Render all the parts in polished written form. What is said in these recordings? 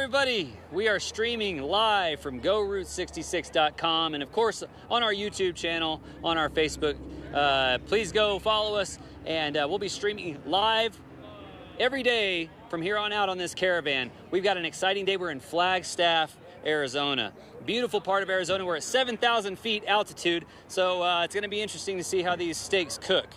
everybody. We are streaming live from GoRoute66.com and of course on our YouTube channel, on our Facebook. Please go follow us, and we'll be streaming live every day from here on out on this caravan. We've got an exciting day. We're in Flagstaff, Arizona. Beautiful part of Arizona. We're at 7,000 feet altitude, so it's going to be interesting to see how these steaks cook.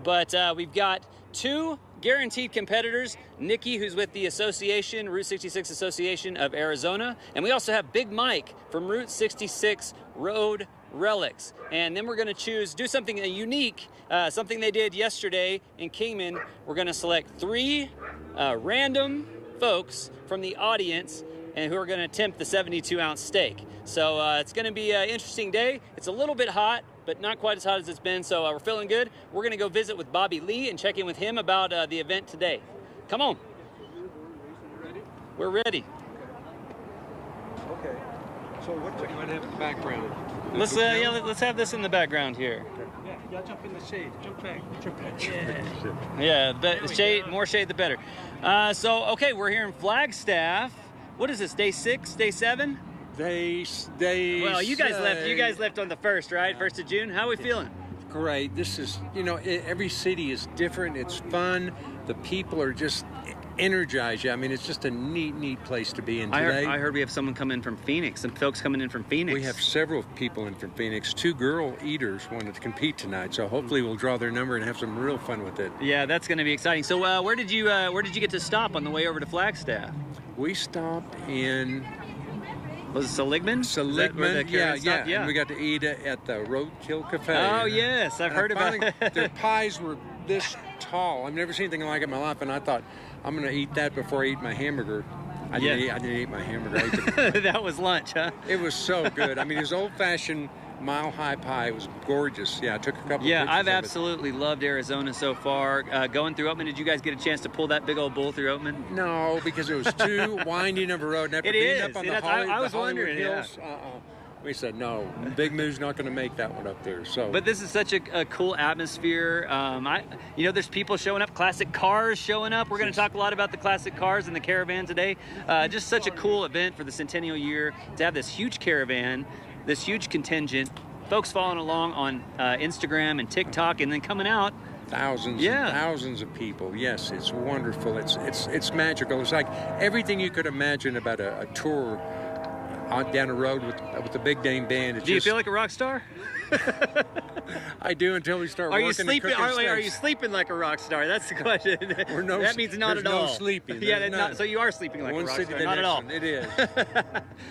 But we've got two guaranteed competitors, Nikki, who's with the association, Route 66 Association of Arizona, and we also have Big Mike from Route 66 Road Relics. And then we're going to do something unique, something they did yesterday in Kingman. We're going to select three random folks from the audience and who are going to attempt the 72-ounce steak. So it's going to be an interesting day. It's a little bit hot, but not quite as hot as it's been, so we're feeling good. We're going to go visit with Bobby Lee and check in with him about the event today. Come on. We're ready. Okay. So what do you want to have in the background? Let's have this in the background here. Yeah, y'all jump in the shade. Jump back. Jump back. Yeah, the shade, more shade the better. Okay, we're here in Flagstaff. What is this? Day 6? Day 7? Well, you guys left on the 1st, right? 1st of June. How are we feeling? Great. This is, every city is different. It's fun. The people are just energized. I mean, it's just a neat place to be in today. I heard we have someone coming from Phoenix. Some folks coming in from Phoenix. We have several people in from Phoenix. 2 girl eaters wanted to compete tonight, so hopefully we'll draw their number and have some real fun with it. Yeah, that's going to be exciting. So where did you get to stop on the way over to Flagstaff? We stopped in... Was it Seligman? Seligman, yeah. And we got to eat at the Roadkill Cafe. Oh, yes, I've heard about it. Their pies were this tall. I've never seen anything like it in my life, and I thought, I'm going to eat that before I eat my hamburger. I didn't eat my hamburger. That was lunch, huh? It was so good. I mean, it was old-fashioned mile-high pie. It was gorgeous. Yeah, I took a couple of pictures of it. I've absolutely loved Arizona so far. Going through Oatman, did you guys get a chance to pull that big old bull through Oatman? No, because it was too winding of a road. And after being up on the Hollywood Hills, we said, no, Big Moo's not going to make that one up there. So, but this is such a cool atmosphere. There's people showing up, classic cars showing up. We're going to talk a lot about the classic cars in the caravan today. Just such a cool event for the centennial year to have this huge caravan, this huge contingent, folks following along on Instagram and TikTok, and then coming out. Thousands and thousands of people. Yes, it's wonderful. It's magical. It's like everything you could imagine about a tour down the road with the big name band. Do you feel like a rock star? I do until we start working. Are you sleeping like a rock star? That's the question. That means not at all. No sleeping. So you are sleeping like a rock star. Not at all. It is.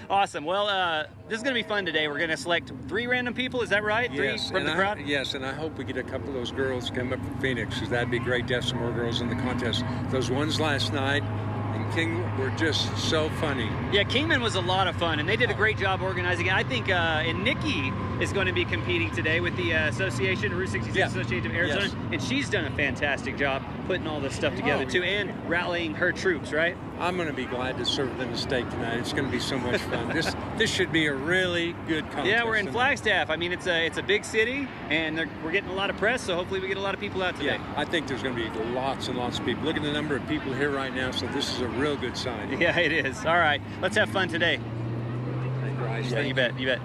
Awesome. Well, this is going to be fun today. We're going to select 3 random people. Is that right? Yes. 3 from the crowd? Yes, and I hope we get a couple of those girls to come up from Phoenix, because that'd be great to have some more girls in the contest. Those ones last night and King were just so funny. Yeah, Kingman was a lot of fun, and they did a great job organizing it. I think, and Nikki is going to be competing today with the association, Route 66 Association of Arizona, and she's done a fantastic job putting all this stuff together too, and rallying her troops, right? I'm going to be glad to serve them a steak tonight. It's going to be so much fun. This should be a really good contest. Yeah, we're in Flagstaff. I mean, it's a big city, and we're getting a lot of press, so hopefully we get a lot of people out today. Yeah, I think there's going to be lots and lots of people. Look at the number of people here right now, so this is a real good sign. Yeah, it is. All right, let's have fun today. Yeah, you bet.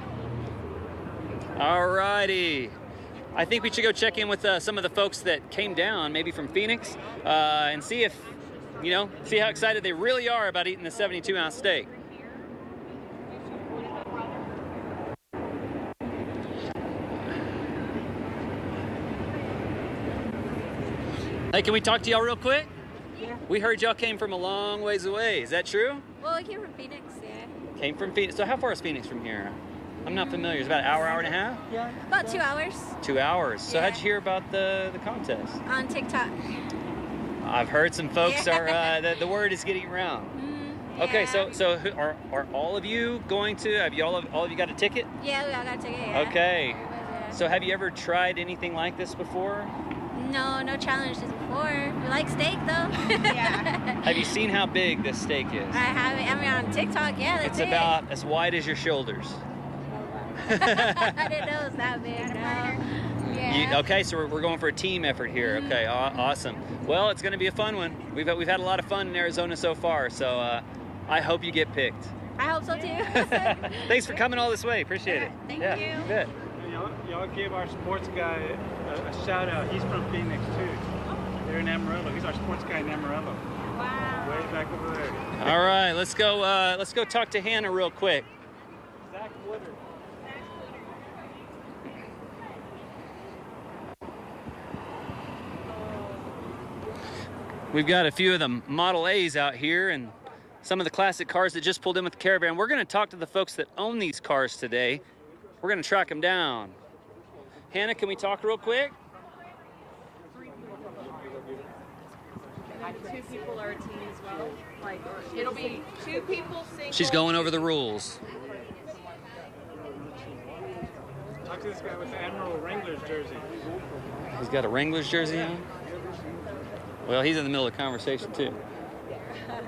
All righty. I think we should go check in with some of the folks that came down, maybe from Phoenix, and see if, see how excited they really are about eating the 72-ounce steak. Hey, can we talk to y'all real quick? Yeah. We heard y'all came from a long ways away. Is that true? Well, I came from Phoenix, yeah. Came from Phoenix. So how far is Phoenix from here? I'm not familiar. It's about an hour and a half? Yeah. About 2 hours. 2 hours. So how'd you hear about the contest? On TikTok. I've heard some folks are, the word is getting around. Yeah. Okay, so are all of you going to, have you all of you got a ticket? Yeah, we all got a ticket, yeah. Okay. So have you ever tried anything like this before? No challenges before. We like steak though. Yeah. Have you seen how big this steak is? I haven't. I mean, on TikTok, yeah, it's about as wide as your shoulders. I didn't know it was that big. No. Yeah. Okay, so we're going for a team effort here. Okay, awesome. Well, it's going to be a fun one. We've had a lot of fun in Arizona so far, so I hope you get picked. I hope so too. Thanks for coming all this way. Appreciate it. Thank yeah, you. Good. Y'all give our sports guy a shout out. He's from Phoenix too. They're in Amarillo. He's our sports guy in Amarillo. Wow. Way back over there. All right, let's go talk to Hannah real quick. Zach Woodard. We've got a few of the Model A's out here and some of the classic cars that just pulled in with the caravan. We're going to talk to the folks that own these cars today. We're going to track them down. Hannah, can we talk real quick? 2 people are a team as well. Like, it'll be 2 people single. She's going over the rules. Talk to this guy with the Admiral Wranglers jersey. He's got a Wranglers jersey on? Well, he's in the middle of the conversation too. An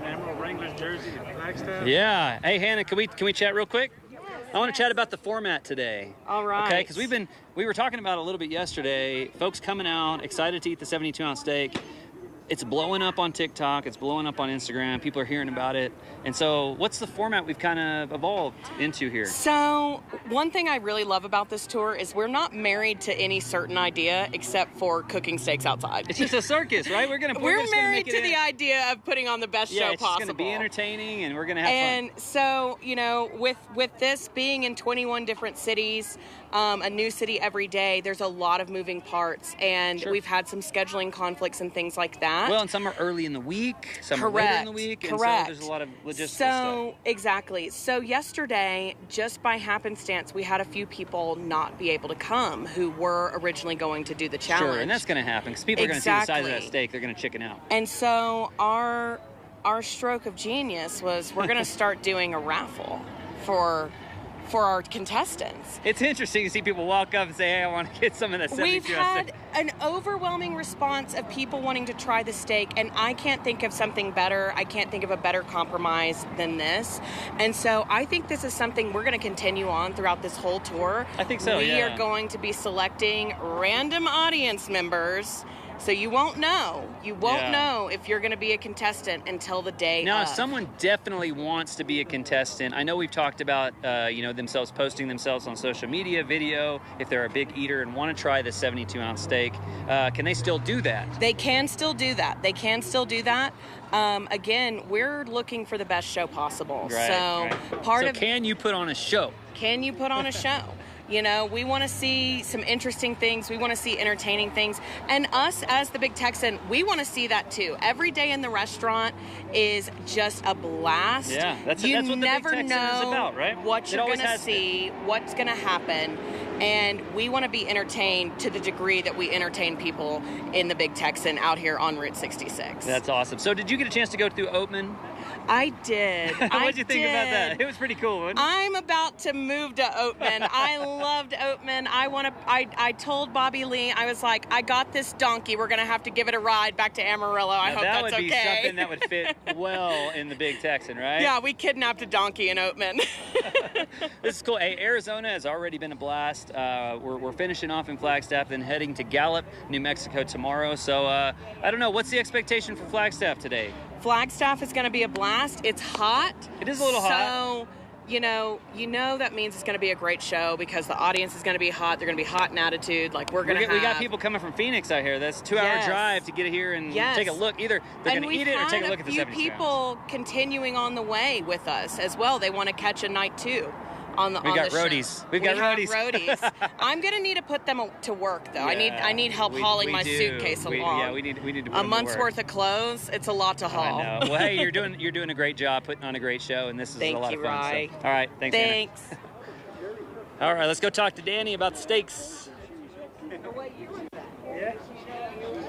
Admiral Wranglers jersey in Flagstaff. Yeah. Hey, Hannah, can we chat real quick? I want to chat about the format today. All right. Okay, because we were talking about it a little bit yesterday. Folks coming out, excited to eat the 72-ounce steak. It's blowing up on TikTok. It's blowing up on Instagram. People are hearing about it. And so what's the format we've kind of evolved into here? So, one thing I really love about this tour is we're not married to any certain idea except for cooking steaks outside. It's just a circus, right? We're married to the idea of putting on the best show it's possible. It's going to be entertaining, and we're going to have fun. And so, you know, with this being in 21 different cities, a new city every day, there's a lot of moving parts, and we've had some scheduling conflicts and things like that. Well, and some are early in the week, some are later in the week, and so there's a lot of logistical stuff. Exactly. So yesterday, just by happenstance, we had a few people not be able to come who were originally going to do the challenge. Sure, and that's going to happen because people are going to see the size of that steak. They're going to chicken out. And so our stroke of genius was we're going to start doing a raffle for our contestants. It's interesting to see people walk up and say, hey, I want to get some of that 72 We've had an overwhelming response of people wanting to try the steak, and I can't think of something better. I can't think of a better compromise than this. And so I think this is something we're going to continue on throughout this whole tour. I think so, We are going to be selecting random audience members. So you won't know. You won't know if you're going to be a contestant until the day Now, of. if someone definitely wants to be a contestant, I know we've talked about, themselves posting themselves on social media, video, if they're a big eater and want to try the 72-ounce steak. Can they still do that? They can still do that. Again, we're looking for the best show possible. Right, so can you put on a show? Can you put on a show? You know, we want to see some interesting things. We want to see entertaining things. And us as the Big Texan, we want to see that too. Every day in the restaurant is just a blast. Yeah, that's what the Big Texan is about, right? What you're going to see, what's going to happen. And we want to be entertained to the degree that we entertain people in the Big Texan out here on Route 66. That's awesome. So did you get a chance to go through Oatman? I did. What did you think about that? It was pretty cool, wasn't it? I'm about to move to Oatman. I loved Oatman. I told Bobby Lee, I was like, I got this donkey. We're going to have to give it a ride back to Amarillo. I hope that's okay. That would be something that would fit well in the Big Texan, right? Yeah, we kidnapped a donkey in Oatman. This is cool. Hey, Arizona has already been a blast. We're finishing off in Flagstaff, then heading to Gallup, New Mexico tomorrow. So I don't know. What's the expectation for Flagstaff today? Flagstaff is going to be a blast. It's hot. It is a little hot. So, you know that means it's going to be a great show because the audience is going to be hot. They're going to be hot in attitude. Like we got people coming from Phoenix out here. That's a 2-hour drive to get here and take a look. Either they're going to eat it or take a look at the 72 ounce. And we've had a few people continuing on the way with us as well. They want to catch a night too. We've got roadies. We've got roadies. I'm gonna need to put them to work though. Yeah, I need help hauling my suitcase along. We need to put a month's worth of clothes. It's a lot to haul. I know. Well, hey, you're doing a great job putting on a great show, and this is a lot of fun. Rye. So. All right, thanks. Thanks. All right, let's go talk to Danny about the steaks.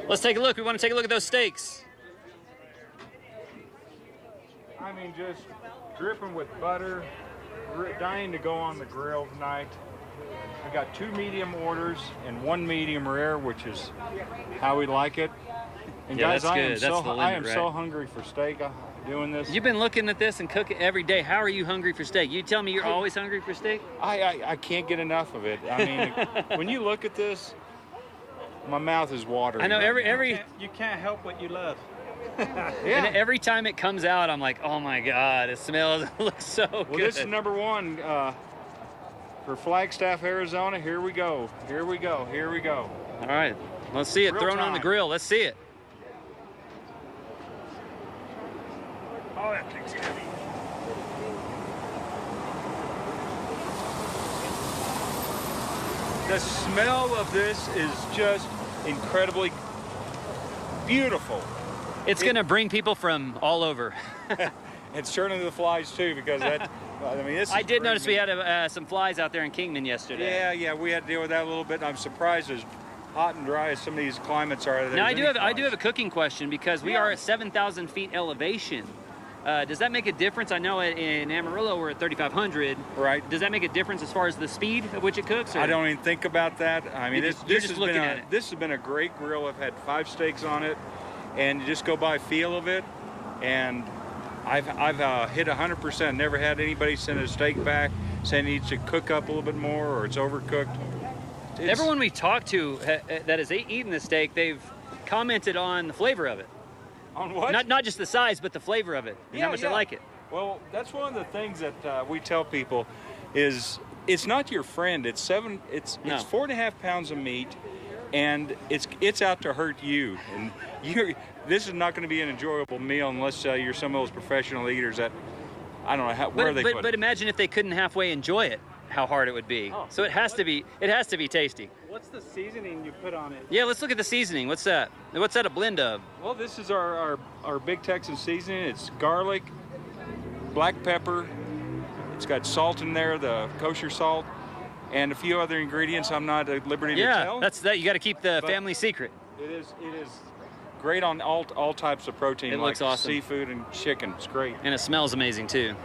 Let's take a look. We want to take a look at those steaks. I mean, just dripping with butter. Dying to go on the grill tonight. I got 2 medium orders and 1 medium rare, which is how we like it. And guys, I am so hungry for steak doing this. You've been looking at this and cooking every day. How are you hungry for steak? You tell me you're always hungry for steak? I can't get enough of it. I mean, when you look at this, my mouth is watering. I know every you can't help what you love. Yeah. And every time it comes out, I'm like, oh my God, it smells, it looks so good. Well, this is number one for Flagstaff, Arizona. Here we go. Here we go. Here we go. All right, let's see it Grill thrown on the time. grill. Let's see it. Oh, that thing's heavy. The smell of this is just incredibly beautiful. It's going to bring people from all over. It's turning the flies too, because that. I mean, this. I is did notice we great had some flies out there in Kingman meat. yesterday. Yeah, we had to deal with that a little bit. I'm surprised as hot and dry as some of these climates are. Now I do have a cooking question, because we are at 7,000 feet elevation. Does that make a difference? I know in Amarillo we're at 3,500. Right. Does that make a difference as far as the speed at which it cooks? Or? I don't even think about that. I mean, You're just looking at it. This has been a great grill. I've had 5 steaks on it, and you just go by feel of it. And I've hit 100%. Never had anybody send a steak back saying it needs to cook up a little bit more or it's overcooked. Everyone we talked to that has eaten the steak, they've commented on the flavor of it. On what? Not just the size, but the flavor of it and how much they like it. Well, that's one of the things that we tell people is it's not your friend. It's 4.5 pounds of meat, and it's out to hurt you. And this is not going to be an enjoyable meal unless you're some of those professional eaters that I don't know where they put it. But imagine if they couldn't halfway enjoy it, how hard it would be. Oh, so it has to be tasty. What's the seasoning you put on it? Yeah, let's look at the seasoning. What's that? What's that a blend of? Well, this is our Big Texan seasoning. It's garlic, black pepper. It's got salt in there, the kosher salt, and a few other ingredients I'm not at liberty to tell. Yeah, that's that. You got to keep the But family secret. It is great on all types of protein, It like looks awesome. seafood and chicken. It's great. And it smells amazing too.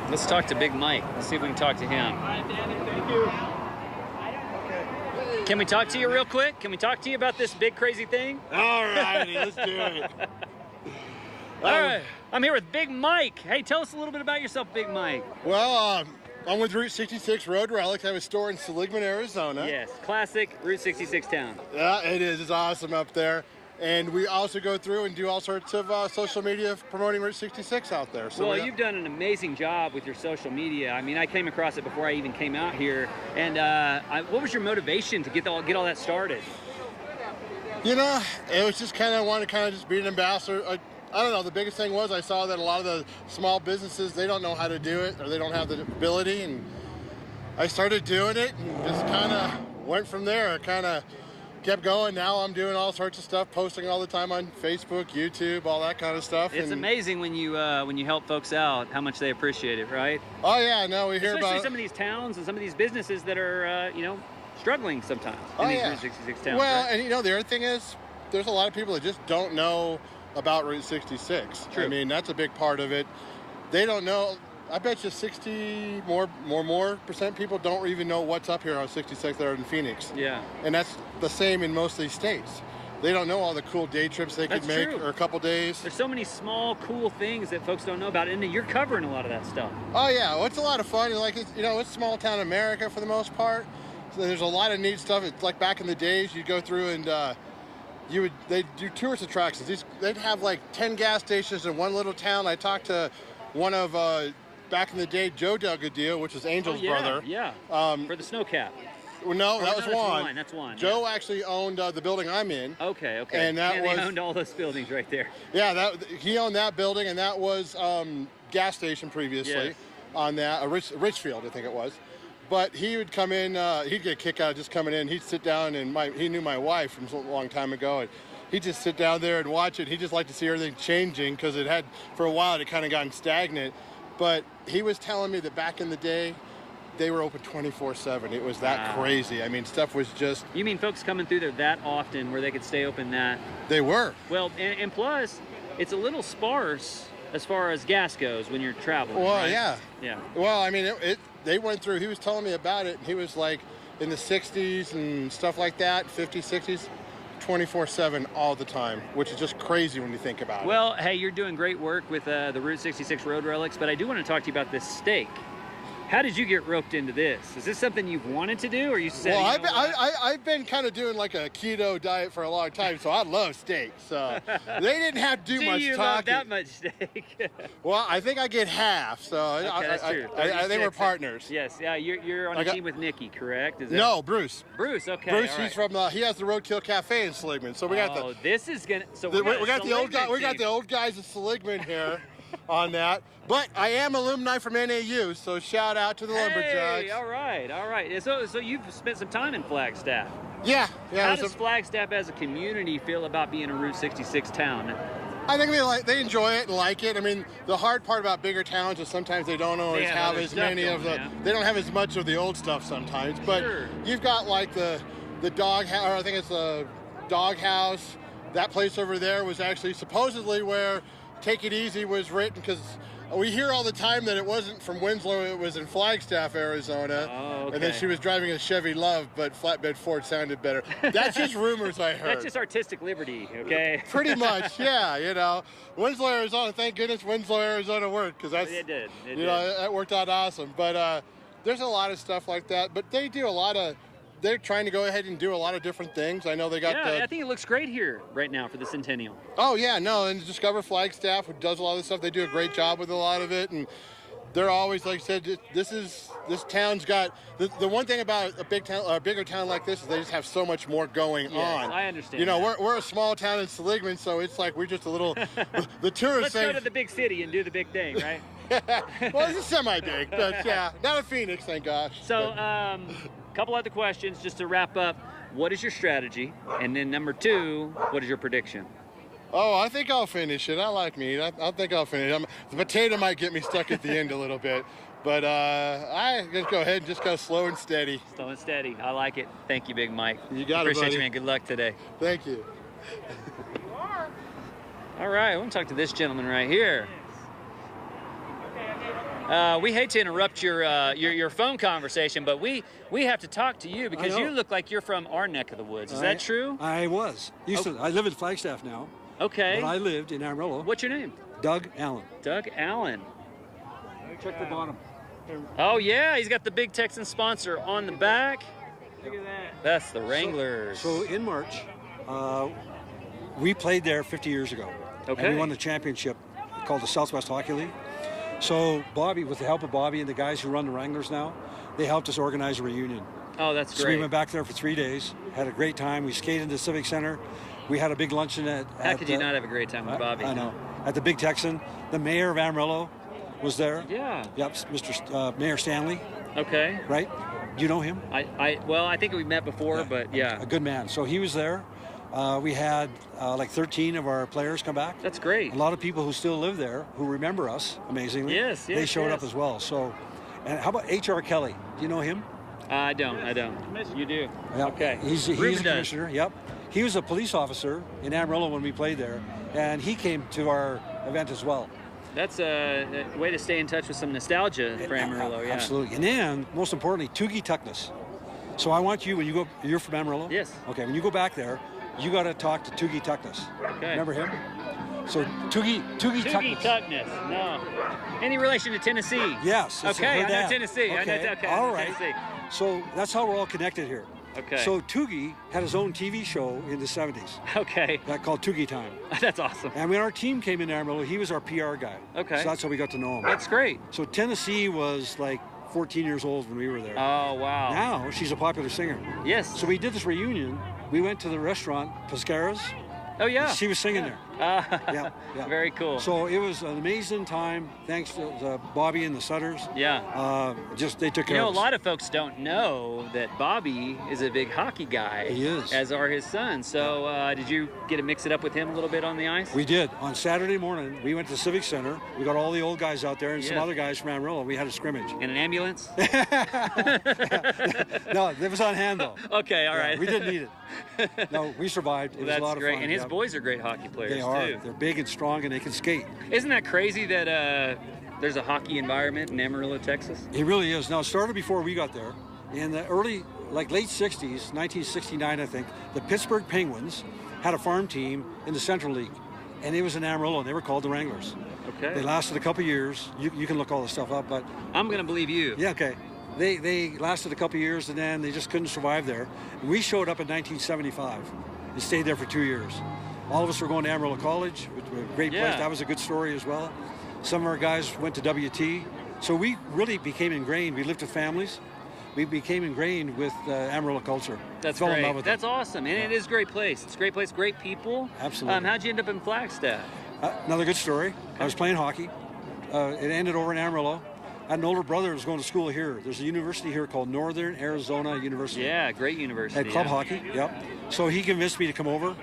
Let's talk to Big Mike. Let's see if we can talk to him. Thank you. Can we talk to you real quick? Can we talk to you about this big crazy thing? All righty, let's do it. All right. I'm here with Big Mike. Hey, tell us a little bit about yourself, Big Mike. Well, I'm with Route 66 Road Relics. I have a store in Seligman, Arizona. Yes, classic Route 66 town. Yeah, it is. It's awesome up there. And we also go through and do all sorts of social media promoting Route 66 out there. So Well, you've done an amazing job with your social media. I mean, I came across it before I even came out here. And what was your motivation to get all that started? You know, it was just kind of just be an ambassador. I don't know. The biggest thing was I saw that a lot of the small businesses, they don't know how to do it or they don't have the ability. And I started doing it and just kind of went from there. I kind of kept going. Now I'm doing all sorts of stuff, posting all the time on Facebook, YouTube, all that kind of stuff. It's amazing when you help folks out, how much they appreciate it, right? Oh yeah, no, we hear Especially about some of these towns and some of these businesses that are struggling sometimes in these Route 66 towns. Well, right? and the other thing is, there's a lot of people that just don't know about Route 66. True. I mean, that's a big part of it. They don't know. I bet you 60 more percent people don't even know what's up here on 66 that are in Phoenix. Yeah. And that's the same in most of these states. They don't know all the cool day trips they That's could make true. or a couple days. There's so many small, cool things that folks don't know about, and you're covering a lot of that stuff. Oh yeah, well, it's a lot of fun. It's small town America for the most part. So there's a lot of neat stuff. It's like back in the days, you'd go through and they'd do tourist attractions. They'd have like 10 gas stations in one little town. I talked to one of back in the day, Joe dug a deal, which was Angel's brother. Yeah. For the snowcap. Well, no, that was that's Juan. That's Juan. Joe actually owned the building I'm in. Okay. And that they was owned all those buildings right there. Yeah, he owned that building, and that was gas station previously Yes. on that Richfield, I think it was. But he would come in. He'd get a kick out of just coming in. He'd sit down, and he knew my wife from a long time ago, and he'd just sit down there and watch it. He just liked to see everything changing because it had, for a while, it kind of gotten stagnant. But he was telling me that back in the day, they were open 24/7. It was that crazy. I mean, stuff was just... You mean folks coming through there that often where they could stay open that? They were. Well, and plus, it's a little sparse as far as gas goes when you're traveling. Well, right? yeah. Yeah. Well, I mean, they went through... He was telling me about it. He was like in the 60s and stuff like that, 50s, 60s. 24/7 all the time, which is just crazy when you think about it. Well, hey, you're doing great work with the Route 66 Road Relics, but I do want to talk to you about this steak. How did you get roped into this? Is this something you've wanted to do, or you said? Well, I've been kind of doing like a keto diet for a long time, so I love steak. So they didn't have to do much you talking. love that much steak? Well, I think I get half, so That's true. I think we're partners. Yes, yeah, you're on a team with Nikki, correct? Is that... No, Bruce. Bruce, okay. Bruce, all right. he's from he has the Roadkill Cafe in Seligman. So we got the. This is gonna. So we got the old guy. team. We got the old guys of Seligman here on that. But I am alumni from NAU, so shout out to the Lumberjacks. Hey, all right. So you've spent some time in Flagstaff. Yeah. How does Flagstaff as a community feel about being a Route 66 town? I think they enjoy it and like it. I mean, the hard part about bigger towns is sometimes they don't always have as many of the. They don't have as much of the old stuff sometimes. But you've got like the dog house, or I think it's the dog house. That place over there was actually supposedly where Take It Easy was written, because we hear all the time that it wasn't from Winslow, it was in Flagstaff, Arizona. Oh, okay. And then she was driving a Chevy Love, but flatbed Ford sounded better. That's just rumors I heard. That's just artistic liberty, okay? Pretty much, yeah. You know, Winslow, Arizona. Thank goodness Winslow, Arizona worked, because that's It did. that worked out awesome. But there's a lot of stuff like that. But they do a lot of. They're trying to go ahead and do a lot of different things. I know they got. Yeah, I think it looks great here right now for the Centennial. Oh yeah, no, and Discover Flagstaff, who does a lot of this stuff, they do a great job with a lot of it, and they're always, like I said, this town's got the one thing about a bigger town like this is they just have so much more going on. I understand. You know, we're a small town in Seligman, so it's like we're just a little the tourists. Let's go to the big city and do the big thing, right? Well, it's semi-big, but yeah, not a Phoenix, thank gosh. So, couple other questions just to wrap up. What is your strategy? And then number 2, what is your prediction? Oh, I think I'll finish it. I like meat. I think I'll finish it. The potato might get me stuck at the end a little bit. But I just go ahead and just go slow and steady. Slow and steady. I like it. Thank you, Big Mike. You got it, Appreciate buddy. you, man. Good luck today. Thank you. All right, I want to talk to this gentleman right here. We hate to interrupt your phone conversation, but we have to talk to you because you look like you're from our neck of the woods. Is that true? I was. I live in Flagstaff now. Okay. But I lived in Amarillo. What's your name? Doug Allen. Doug Allen. Check the bottom. Oh yeah, he's got the Big Texan sponsor on the back. Look at that. That's the Wranglers. So in March, we played there 50 years ago. Okay. And we won the championship called the Southwest Hockey League. So Bobby, with the help of Bobby and the guys who run the Wranglers now, they helped us organize a reunion. Oh, that's great. So we went back there for 3 days, had a great time. We skated in the Civic Center. We had a big luncheon at How could you not have a great time with Bobby? I know. At the Big Texan. The mayor of Amarillo was there. Yeah. Yep, Mr. Mayor Stanley. Okay. Right? Do you know him? I think we met before, but yeah. A good man. So he was there. We had like 13 of our players come back. That's great. A lot of people who still live there who remember us, amazingly. Yes, They showed up as well. So, and how about H.R. Kelly? Do you know him? I don't. You do? Yep. Okay. He's a Ruben does. commissioner. Yep. He was a police officer in Amarillo when we played there, and he came to our event as well. That's a way to stay in touch with some nostalgia for Amarillo, yeah. Absolutely. And then, most importantly, Toogie Tuckness. So I want you, when you go, you're from Amarillo? Yes. Okay, when you go back there, you got to talk to Toogie Tuckness. Okay. Remember him? So Toogie Tuckness. Tuckness. No. Any relation to Tennessee? Yes. Okay, I know that. Tennessee. Okay. Okay. All right. Tennessee. So that's how we're all connected here. Okay. So Toogie had his own TV show in the 70s. Okay. That called Toogie Time. That's awesome. And when our team came in Amarillo, he was our PR guy. Okay. So that's how we got to know him. That's great. So Tennessee was like 14 years old when we were there. Oh, wow. Now she's a popular singer. Yes. So we did this reunion. We went to the restaurant, Pescara's. Oh, yeah. She was singing there. Yeah. Very cool. So it was an amazing time, thanks to Bobby and the Sutters. Yeah. Just they took care You know, of a us. lot of folks don't know that Bobby is a big hockey guy. He is. As are his sons. So did you get to mix it up with him a little bit on the ice? We did. On Saturday morning, we went to Civic Center. We got all the old guys out there and some Yeah. other guys from Amarillo. We had a scrimmage. In an ambulance? No, it was on hand, though. Okay, all Yeah, right. we didn't need it. No, we survived. It was That's a lot of great. fun. And his yeah. boys are great hockey players, They are. too. They're big and strong, and they can skate. Isn't that crazy that there's a hockey environment in Amarillo, Texas? It really is. Now, it started before we got there. In the early, like late 60s, 1969, I think, the Pittsburgh Penguins had a farm team in the Central League. And it was in Amarillo, and they were called the Wranglers. Okay. They lasted a couple years. You can look all the stuff up, but I'm going to believe you. yeah, okay. They lasted a couple years, and then they just couldn't survive there. And we showed up in 1975 and stayed there for 2 years. All of us were going to Amarillo College, which was a great place. Yeah. That was a good story as well. Some of our guys went to WT. So we really became ingrained. We lived with families. We became ingrained with Amarillo culture. That's Fell in great. love with That's it. awesome. And it is a great place. It's a great place, great people. Absolutely. How'd you end up in Flagstaff? Another good story. I was playing hockey. It ended over in Amarillo. I had an older brother who was going to school here. There's a university here called Northern Arizona University. Yeah, great university. Had club hockey, yep. So he convinced me to come over.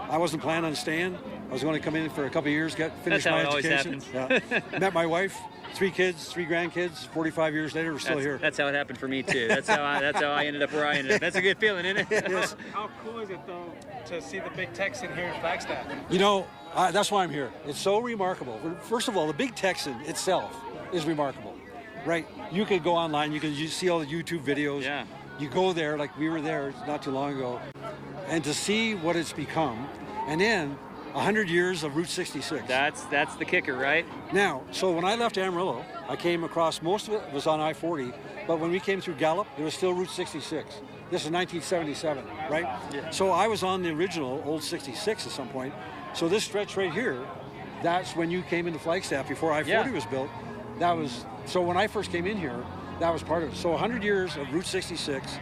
I wasn't planning on staying. I was going to come in for a couple of years, finish my education. That's how it always Yeah. Met my wife, 3 kids, 3 grandkids. 45 years later, we're still here. That's how it happened for me too. That's how I ended up where I ended up. That's a good feeling, isn't it? Yes. How cool is it though to see the Big Texan here in Flagstaff? You know, that's why I'm here. It's so remarkable. First of all, the Big Texan itself is remarkable, right? You could go online, you can see all the YouTube videos. Yeah. You go there, like we were there not too long ago, and to see what it's become, and then 100 years of Route 66. That's the kicker, right? Now, so when I left Amarillo, I came across, most of it was on I-40, but when we came through Gallup, it was still Route 66. This is 1977, right? Yeah. So I was on the original old 66 at some point. So this stretch right here, that's when you came into Flagstaff before I-40 was built. So when I first came in here, that was part of it. So 100 years of Route 66,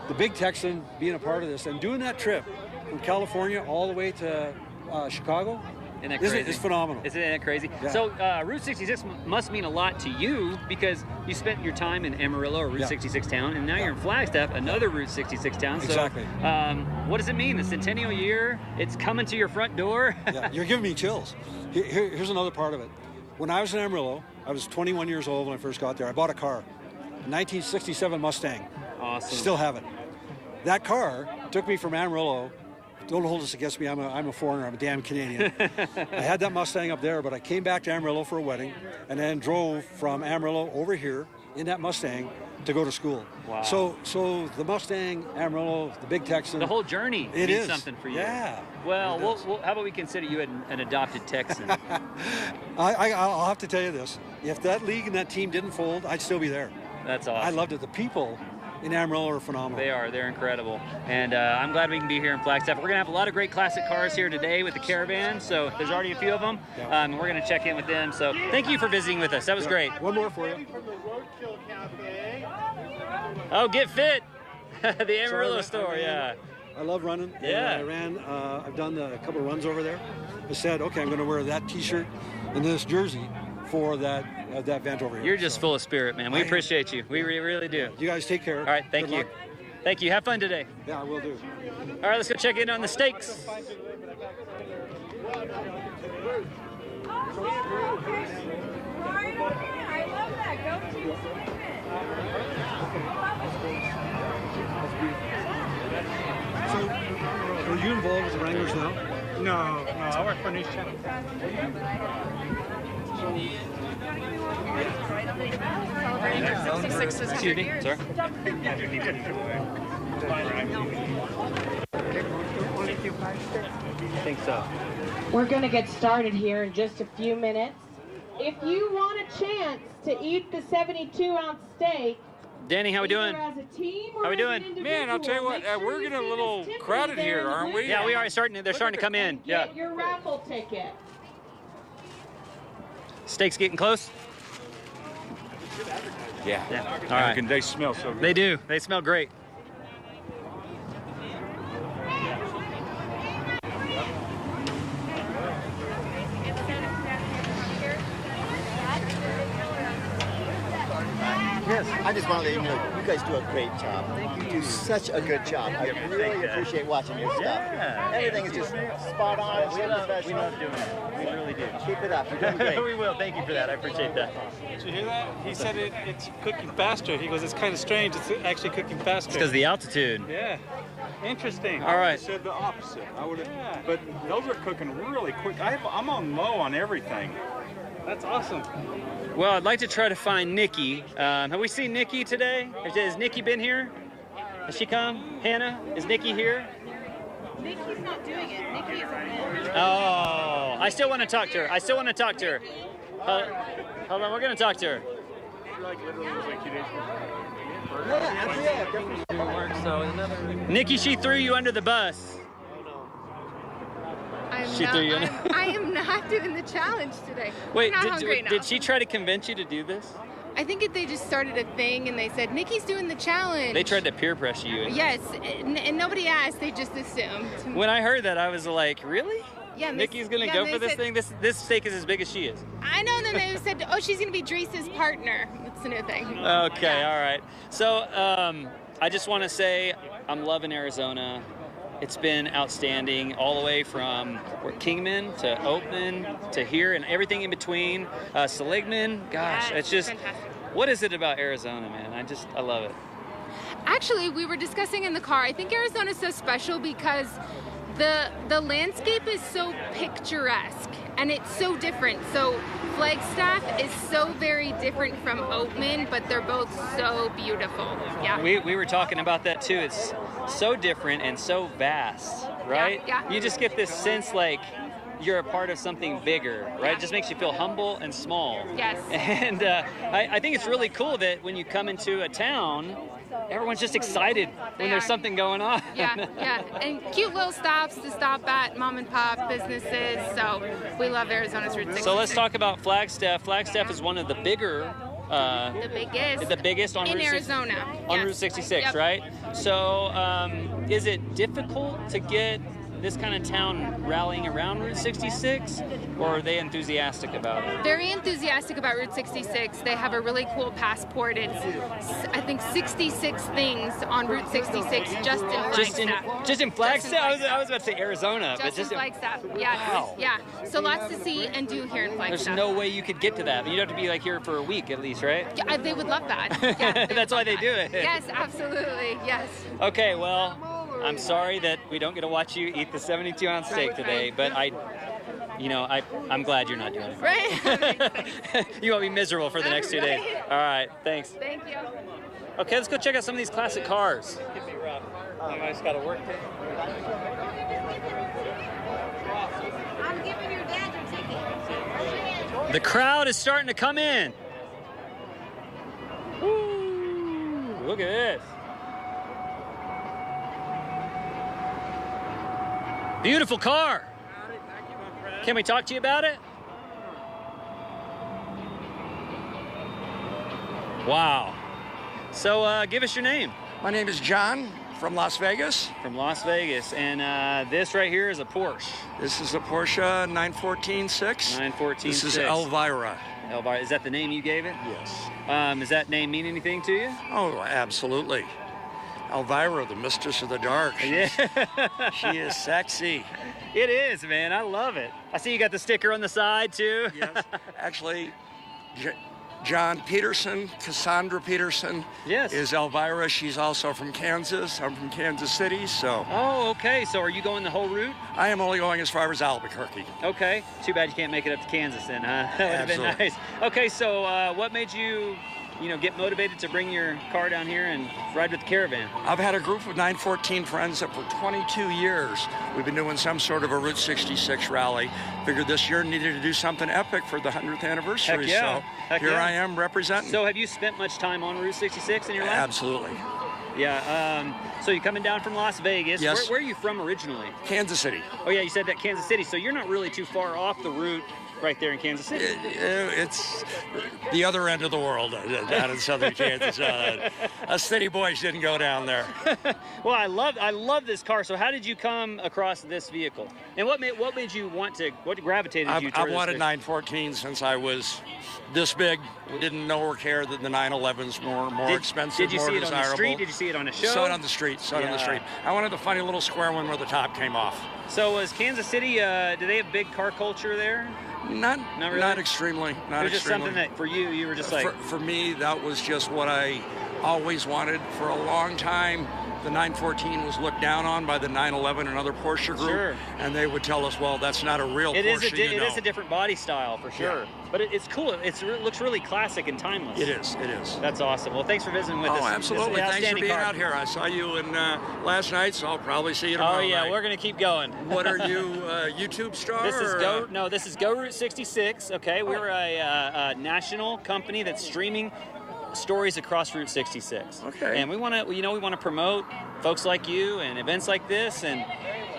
the Big Texan being a part of this, and doing that trip from California all the way to Chicago, Isn't that crazy? It's phenomenal. Isn't that crazy? Yeah. So Route 66 must mean a lot to you because you spent your time in Amarillo, or Route 66 town, and now you're in Flagstaff, another Route 66 town. So, Exactly. What does it mean? The centennial year, it's coming to your front door. Yeah, you're giving me chills. Here's another part of it. When I was in Amarillo, I was 21 years old when I first got there. I bought a car, a 1967 Mustang. Awesome. Still have it. That car took me from Amarillo. Don't hold this against me. I'm a foreigner. I'm a damn Canadian. I had that Mustang up there, but I came back to Amarillo for a wedding, and then drove from Amarillo over here in that Mustang to go to school. Wow. So the Mustang, Amarillo, the Big Texan. The whole journey It means is. something for you. Yeah. Well, how about we consider you an adopted Texan? I'll have to tell you this. If that league and that team didn't fold, I'd still be there. That's awesome. I loved it. The people in Amarillo are phenomenal. They're incredible. And I'm glad we can be here in Flagstaff. We're going to have a lot of great classic cars here today with the caravan. So there's already a few of them. Yeah. We're going to check in with them. So thank you for visiting with us. That was great. One more for you. Oh, Get Fit. The Amarillo store, yeah. I love running. Yeah. And I ran, I've done a couple of runs over there. I said, okay, I'm going to wear that T-shirt and this jersey for that event over here. You're just full of spirit, man. We appreciate you. We really do. You guys take care. All right, thank Good you. luck. Thank you. Have fun today. Yeah, I will do. All right, let's go check in on the steaks. So, are you involved with the Wranglers now? No, I work for News Channel. Excuse me, sir. I think so. We're going to get started here in just a few minutes. If you want a chance to eat the 72-ounce steak, Danny, how we doing? either as a team or How we as an doing? individual, Man, I'll tell you what, make sure we're you getting a see little Miss Tiffany crowded there here, in the aren't blue we? Yeah, we tent are starting. They're starting to come in. and Yeah. Get your raffle ticket. Steaks getting close? Yeah. All right. And they smell so good. They do. They smell great. Yes, I just want to let you know, you guys do a great job. You do such a good job. I really appreciate watching your stuff. Yeah. Everything is just spot on, so professional. We love doing it. We really do. Keep it up. You're doing great. We will. Thank you for that. I appreciate that. Did you hear that? He said it's cooking faster. He goes, it's kind of strange. It's actually cooking faster. It's because the altitude. Yeah. Interesting. All right. I said the opposite. I would have. But those are cooking really quick. I'm on low on everything. That's awesome. Well, I'd like to try to find Nikki. Have we seen Nikki today? Has Nikki been here? Has she come? Hannah, is Nikki here? Nikki's not doing it. Nikki is Oh, I still want to talk to her. Hold on, we're going to talk to her. Nikki, she threw you under the bus. I am not doing the challenge today. Wait, I'm not hungry enough. did she try to convince you to do this? I think they just started a thing and they said, Nikki's doing the challenge. They tried to peer pressure you. Yes, and nobody asked, they just assumed. When I heard that, I was like, really? Yeah, Nikki's going to go for this thing? This steak is as big as she is. I know, and then they said, oh, she's going to be Dreese's partner. That's the new thing. Okay, all right. So I just want to say I'm loving Arizona. It's been outstanding all the way from Kingman to Oatman to here and everything in between. Seligman, gosh, it's just, fantastic. What is it about Arizona, man? I love it. Actually, we were discussing in the car, I think Arizona is so special because the landscape is so picturesque and it's so different. So Flagstaff is so very different from Oatman, but they're both so beautiful. Yeah. We were talking about that too. It's so different and so vast, right? Yeah. You just get this sense like you're a part of something bigger, right? It just makes you feel humble and small. Yes. And I think it's really cool that when you come into a town, everyone's just excited when there's something going on. Yeah, and cute little stops to stop at mom and pop businesses. So we love Arizona's Route 66. So let's talk about Flagstaff. Flagstaff is one of the bigger, the biggest on in Route Arizona. On Route 66, Yep. right? So is it difficult to get this kind of town rallying around Route 66, or are they enthusiastic about it? Very enthusiastic about Route 66. They have a really cool passport. It's, I think, 66 things on Route 66 just in Flagstaff. Just in Flagstaff? I was about to say Arizona, but just in Flagstaff. Yeah, wow. Yeah. So lots to see and do here in Flagstaff. There's no way you could get to that. You'd have to be like here for a week at least, right? Yeah, they would love that. Yeah, that's why they do it. Yes, absolutely. Yes. Okay, well, I'm sorry that we don't get to watch you eat the 72-ounce steak today, but I'm glad you're not doing it. Right? You won't be miserable for the next 2 days. All right, thanks. Thank you. Okay, let's go check out some of these classic cars. Could be rough. You guys got to work it. I'm giving your dad your ticket. The crowd is starting to come in. Woo, look at this. Beautiful car. Can we talk to you about it? Wow. So give us your name. My name is John from Las Vegas. From Las Vegas. And this right here is a Porsche. This is a Porsche 914-6. 914-6. This is Elvira. Elvira. Is that the name you gave it? Yes. Does that name mean anything to you? Oh, absolutely. Elvira, the mistress of the dark. Yeah. She is sexy. It is, man. I love it. I see you got the sticker on the side, too. Yes. Actually, John Peterson, Cassandra Peterson, is Elvira. She's also from Kansas. I'm from Kansas City, so. Oh, okay. So are you going the whole route? I am only going as far as Albuquerque. Okay. Too bad you can't make it up to Kansas then, huh? That would have been nice. Okay, so what made you get motivated to bring your car down here and ride with the caravan? I've had a group of 914 friends that for 22 years we've been doing some sort of a Route 66 rally. Figured this year needed to do something epic for the 100th anniversary. Heck yeah. So Heck here yeah. I am representing. So have you spent much time on Route 66 in your life? Absolutely. Yeah. So you're coming down from Las Vegas. Yes. Where are you from originally? Kansas City. Oh yeah, you said that, Kansas City. So you're not really too far off the route right there in Kansas City. It's the other end of the world down in southern Kansas. Us city boys didn't go down there. Well, I love this car. So how did you come across this vehicle? And what made you what gravitated you toward I've this wanted vehicle? 914 since I was this big. Didn't know or care that the 911's more expensive, Did you more see it desirable. on the street? Did you see it on a show? Saw it on the street. On the street. I wanted the funny little square one where the top came off. So was Kansas City, do they have big car culture there? Not really? Not extremely. Not it was just extremely. something that for you were just like... For me, that was just what I always wanted for a long time. the 914 was looked down on by the 911 and other Porsche group, Sure. and they would tell us, well, that's not a real Porsche. It is a different body style for sure. Yeah. But it's cool. It looks really classic and timeless. It is. It is. That's awesome. Well, thanks for visiting with us. Oh, absolutely. Thanks for Outstanding being car. out here. I saw you in last night, so I'll probably see you tomorrow. Oh yeah, night. we're gonna keep going. What are you, YouTube star? This is or, this is Go Route 66. Okay, we're a national company that's streaming stories across Route 66. Okay. And we want to promote folks like you and events like this and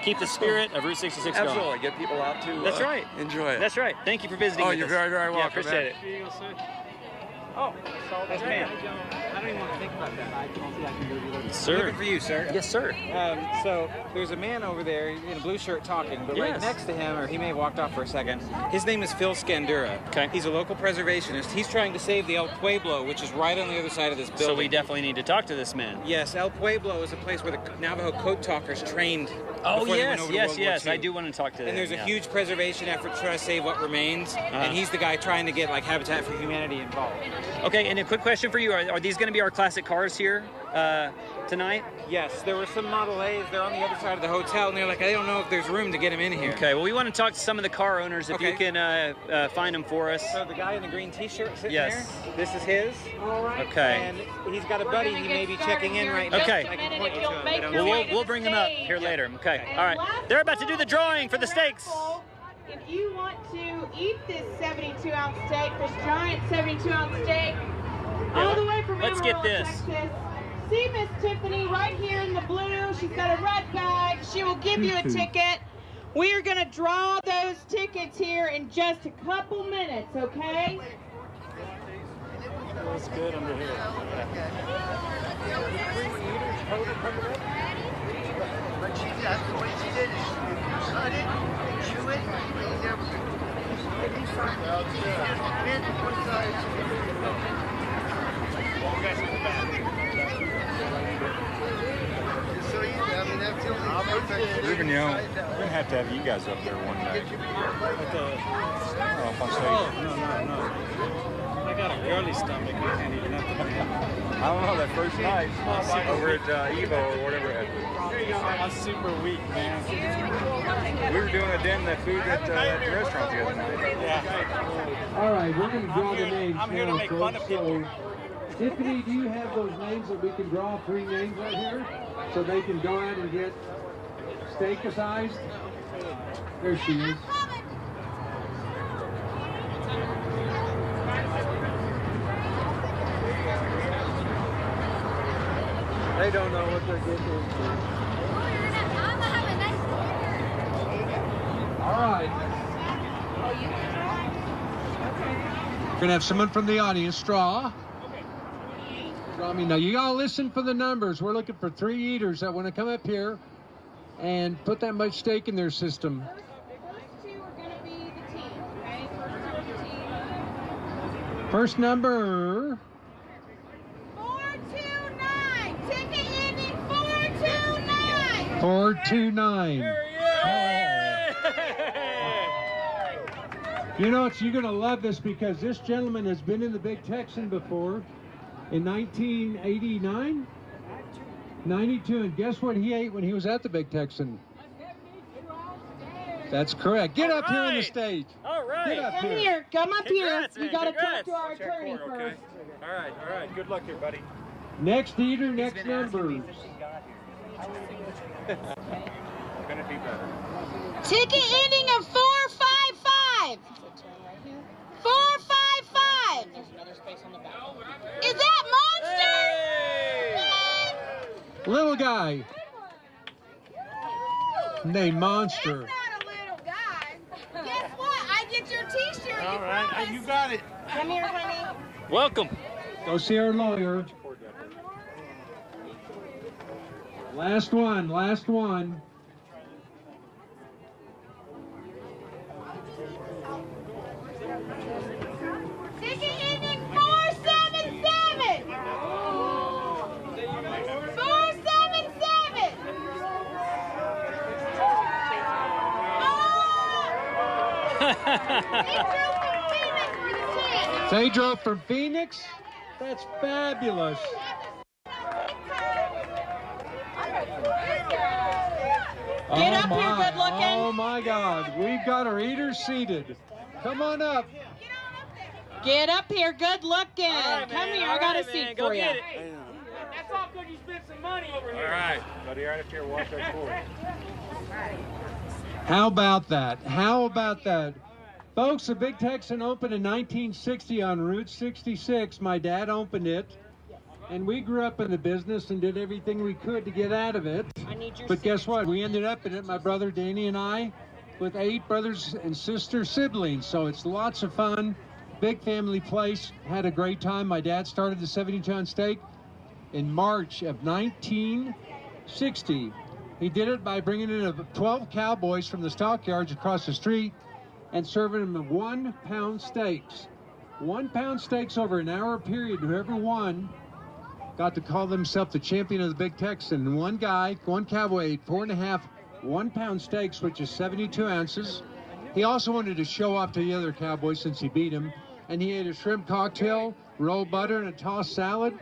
keep the spirit of Route 66 going. Absolutely. Get people out to That's right. enjoy it. That's right. Thank you for visiting. Oh, with you're us. very, very welcome. Yeah, appreciate it. Oh, that's me. I don't even want to think about that. I can go do that. Sir. Looking for you, sir. Yes, sir. So there's a man over there in a blue shirt talking, but right Yes. next to him, or he may have walked off for a second, his name is Phil Scandura. Okay. He's a local preservationist. He's trying to save the El Pueblo, which is right on the other side of this building. So we definitely need to talk to this man. Yes, El Pueblo is a place where the Navajo code talkers trained. Oh before they went yes, over to yes, World War yes. II. I do want to talk to him. And there's a yeah. huge preservation effort to try to save what remains, and he's the guy trying to get like Habitat for Humanity involved. Okay, and a quick question for you: Are these going to be our classic cars here tonight? Yes, there were some Model A's. They're on the other side of the hotel, and they're like, I don't know if there's room to get them in here. Okay, well, we want to talk to some of the car owners if Okay. you can find them for us. So the guy in the green T-shirt sitting Yes. there, this is his. Okay. And he's got a buddy he may be checking in right now. Okay. I can point you to him. I don't Well, know. we'll bring them up here later. Okay. All right. They're about to do the drawing for the steaks. If you want to eat this 72-ounce steak, this giant 72-ounce steak, all the way from let's get Amarillo, this. Texas, see Miss Tiffany right here in the blue. She's got a red bag. She will give you a ticket. We are going to draw those tickets here in just a couple minutes, okay? Looks good under here. But the way she did it, she cut it, chew it, and never Ruben, you know, we're gonna have to have you guys up there one night. No. I got a girly stomach. I can't eat nothing. I don't know, that first night over at Evo or whatever. I'm super weak, man. We were doing a den that food at the restaurant the other night. Yeah. All right, we're going to draw the names. I'm here to now, make fun folks. of people. So, Tiffany, do you have those names that we can draw 3 names right here? So they can go out and get steak-sized? There she is. They don't know what they're getting into. All right. We're going to have someone from the audience draw. Draw me. Now, you got to listen for the numbers. We're looking for 3 eaters that want to come up here and put that much steak in their system. First 2 are going to be the team, okay? First 2 are the team. First number. 429. Ticket ending 429. 429. You know, you're going to love this because this gentleman has been in the Big Texan before in 1989, 92, and guess what he ate when he was at the Big Texan? That's correct. Get up here on the stage. All right. Get up Come here. here. Come up Congrats, here. You man. got to talk Congrats. to our attorney first. All right. Good luck here, buddy. Next eater, next numbers. Gonna be better. Ticket ending of 455. 455. Is that Monster? Little guy named Monster. That's not a little guy. Guess what? I get your T-shirt. All right, you got it. Come here, honey. Welcome. Go see our lawyer. Last one, last one. Ticket ending 477. 477. They drove from Phoenix? That's fabulous. I Get up here, good looking. Oh my God, we've got our eaters seated. Come on up. Get up here, good looking. Come here, I got a seat for you. That's all good. You spent some money over here. All right. Buddy, right up here, watch that cord. How about that? How about that? Folks, the Big Texan opened in 1960 on Route 66. My dad opened it. And we grew up in the business and did everything we could to get out of it. But guess what? We ended up in it, my brother Danny and I, with 8 brothers and sister siblings. So it's lots of fun. Big family place. Had a great time. My dad started the 72-ounce steak in March of 1960. He did it by bringing in 12 cowboys from the stockyards across the street and serving them 1-pound steaks. 1-pound steaks over an hour period. Whoever won got to call themselves the champion of the Big Texan. And one cowboy ate 4.5 1-pound steaks, which is 72 ounces. He also wanted to show off to the other cowboys since he beat him. And he ate a shrimp cocktail, rolled butter, and a tossed salad.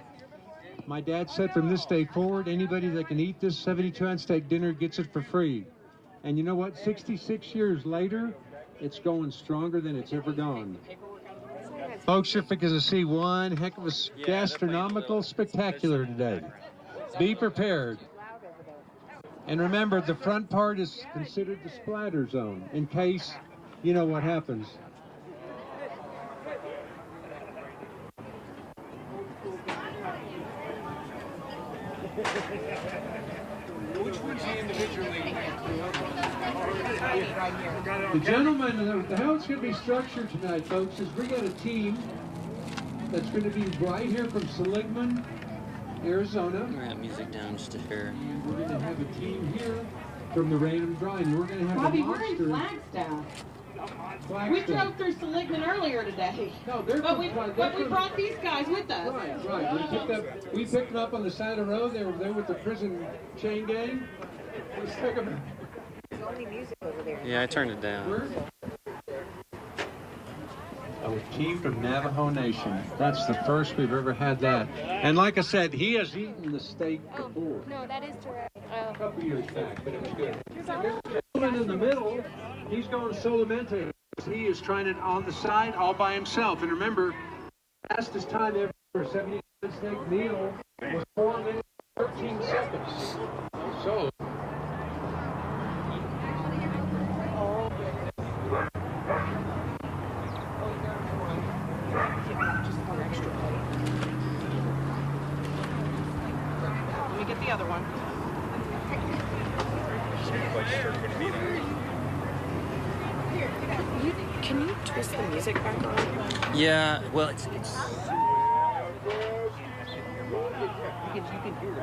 My dad said from this day forward, anybody that can eat this 72-ounce steak dinner gets it for free. And you know what? 66 years later, it's going stronger than it's ever gone. Folks, you're going to see one heck of a gastronomical spectacular today. Be prepared. And remember, the front part is considered the splatter zone, in case you know what happens. Which one's the individually? The gentlemen, how it's going to be structured tonight, folks, is we got a team that's going to be right here from Seligman, Arizona. We're going to have music down just to hear. And we're going to have a team here from the random drawing. We're going to have Bobby, a monster. we're in Flagstaff. We drove through Seligman earlier today. No, but we brought these guys with us. Right. We picked them up on the side of the road. They were there with the prison chain gang. We took them. There's only music over there. Yeah, I turned it down. A team from Navajo Nation. That's the first we've ever had that. And like I said, he has eaten the steak before. No, that is correct. A couple years back, but it was good. The gentleman in the middle, he's going solamente. He is trying it on the side all by himself. And remember, fastest time ever for a 70-cent steak meal was 4 minutes 13 seconds. So. Let me get the other one. Can you twist the music back on? Yeah, well, it's You can hear it.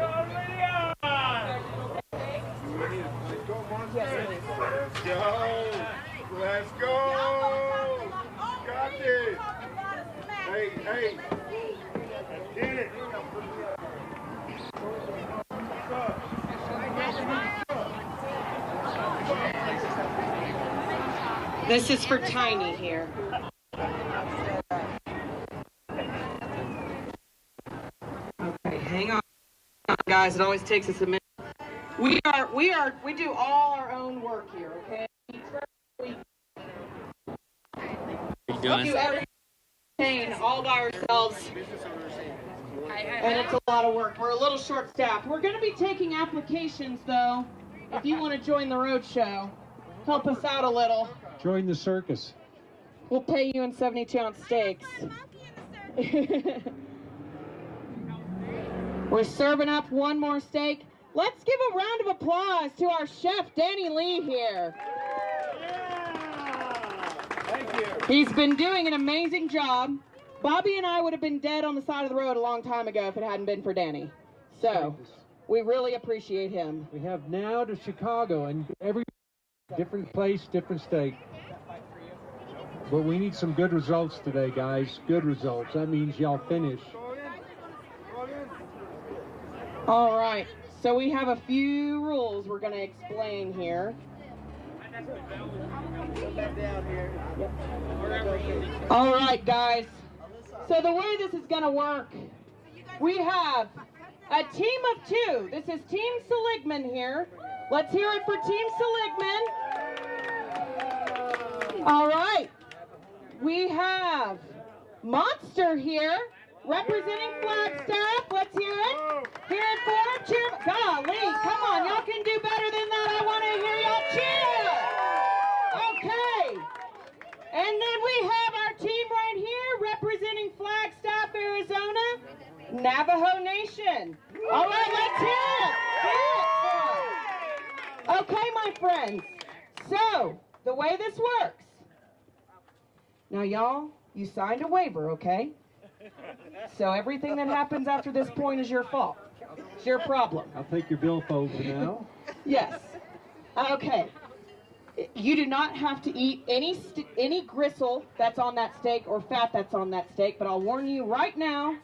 Let's go! Got this! Hey! Get it! This is for Tiny here. Okay, hang on, guys. It always takes us a minute. We do all our own work here, okay? We do everything all by ourselves. And it's a lot of work. We're a little short-staffed. We're going to be taking applications, though, if you want to join the road show. Help us out a little. Join the circus. We'll pay you in 72-ounce steaks. We're serving up one more steak. Let's give a round of applause to our chef, Danny Lee, here. Thank you. He's been doing an amazing job. Bobby and I would have been dead on the side of the road a long time ago if it hadn't been for Danny. So, we really appreciate him. We have now to Chicago, and every different place, different state. But we need some good results today, guys. Good results. That means y'all finish. All right. So we have a few rules we're going to explain here. All right, guys. So the way this is going to work, we have A team of two. This is Team Seligman here. Let's hear it for Team Seligman. All right. We have Monster here, representing Flagstaff. Let's hear it. Hear it for him. Cheer. Golly, come on. Y'all can do better than that. I want to hear y'all cheer. Okay. And then we have our team right here, representing Flagstaff, Arizona, Navajo Nation. All right, let's hear it. Okay, my friends. So, the way this works. Now, y'all, you signed a waiver, okay? So everything that happens after this point is your fault. It's your problem. I'll take your billfold for now. Yes. Okay. You do not have to eat any gristle that's on that steak or fat that's on that steak, but I'll warn you right now,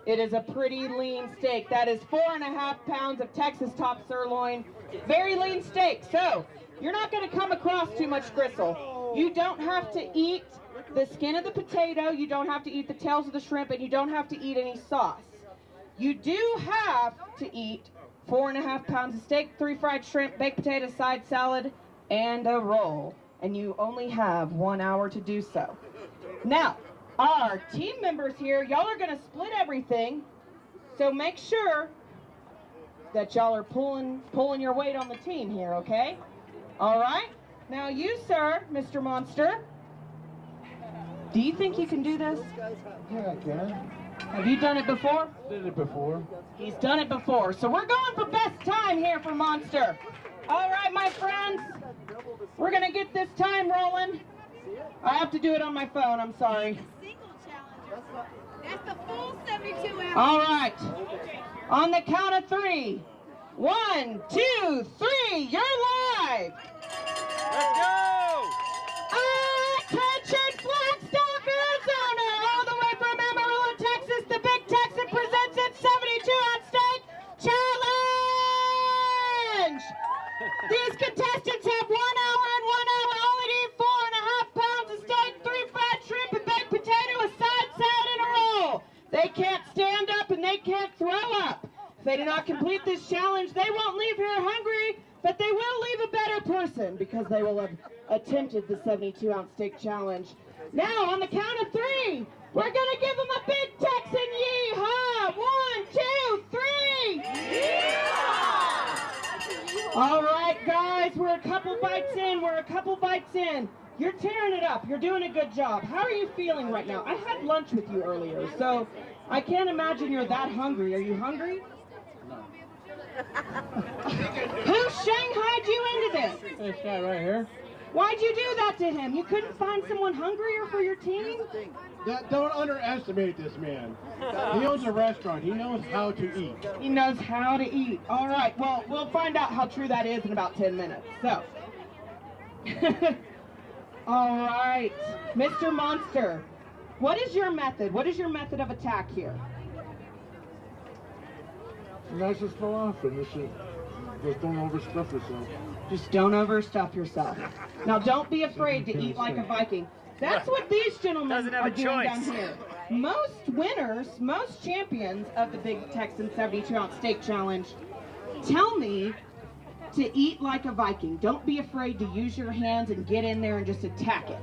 it is a pretty lean steak. That is 4.5 pounds of Texas top sirloin. Very lean steak. So you're not going to come across too much gristle. You don't have to eat the skin of the potato, you don't have to eat the tails of the shrimp, and you don't have to eat any sauce. You do have to eat 4.5 pounds of steak, 3 fried shrimp, baked potato, side salad, and a roll. And you only have 1 hour to do so. Now, our team members here, y'all are going to split everything, so make sure that y'all are pulling your weight on the team here, okay? All right? Now you, sir, Mr. Monster, do you think you can do this? Yeah, I can. Have you done it before? Did it before. He's done it before. So we're going for best time here for Monster. All right, my friends. We're going to get this time rolling. I have to do it on my phone. I'm sorry. That's the full 72 hours. All right. On the count of 3. 1, 2, 3. You're live. Let's go. Attention, Flagstaff, Arizona, all the way from Amarillo, Texas, the Big Texan presents its 72-ounce steak challenge. These contestants have 1 hour and 1 hour only to eat 4.5 pounds of steak, 3 fried shrimp, a baked potato, a side salad, and a roll. They can't stand up and they can't throw up. If they do not complete this challenge, they won't leave here hungry, but they will leave a better person because they will have attempted the 72-ounce steak challenge. Now, on the count of 3, we're going to give them a Big Texan yeehaw. 1, 2, 3. Yeehaw! All right, guys, we're a couple bites in. You're tearing it up. You're doing a good job. How are you feeling right now? I had lunch with you earlier, so I can't imagine you're that hungry. Are you hungry? Who shanghaied you into this? This guy right here. Why'd you do that to him? You couldn't find someone hungrier for your team? Don't underestimate this man. He owns a restaurant. He knows how to eat. He knows how to eat. All right, well, we'll find out how true that is in about 10 minutes. So, all right, Mr. Monster, what is your method? What is your method of attack here? That's just philosophy. Just don't overstuff yourself. Just don't overstuff yourself. Now, don't be afraid to eat like a Viking. That's what these gentlemen are doing down here. Most winners, most champions of the Big Texan 72-ounce steak challenge tell me to eat like a Viking. Don't be afraid to use your hands and get in there and just attack it.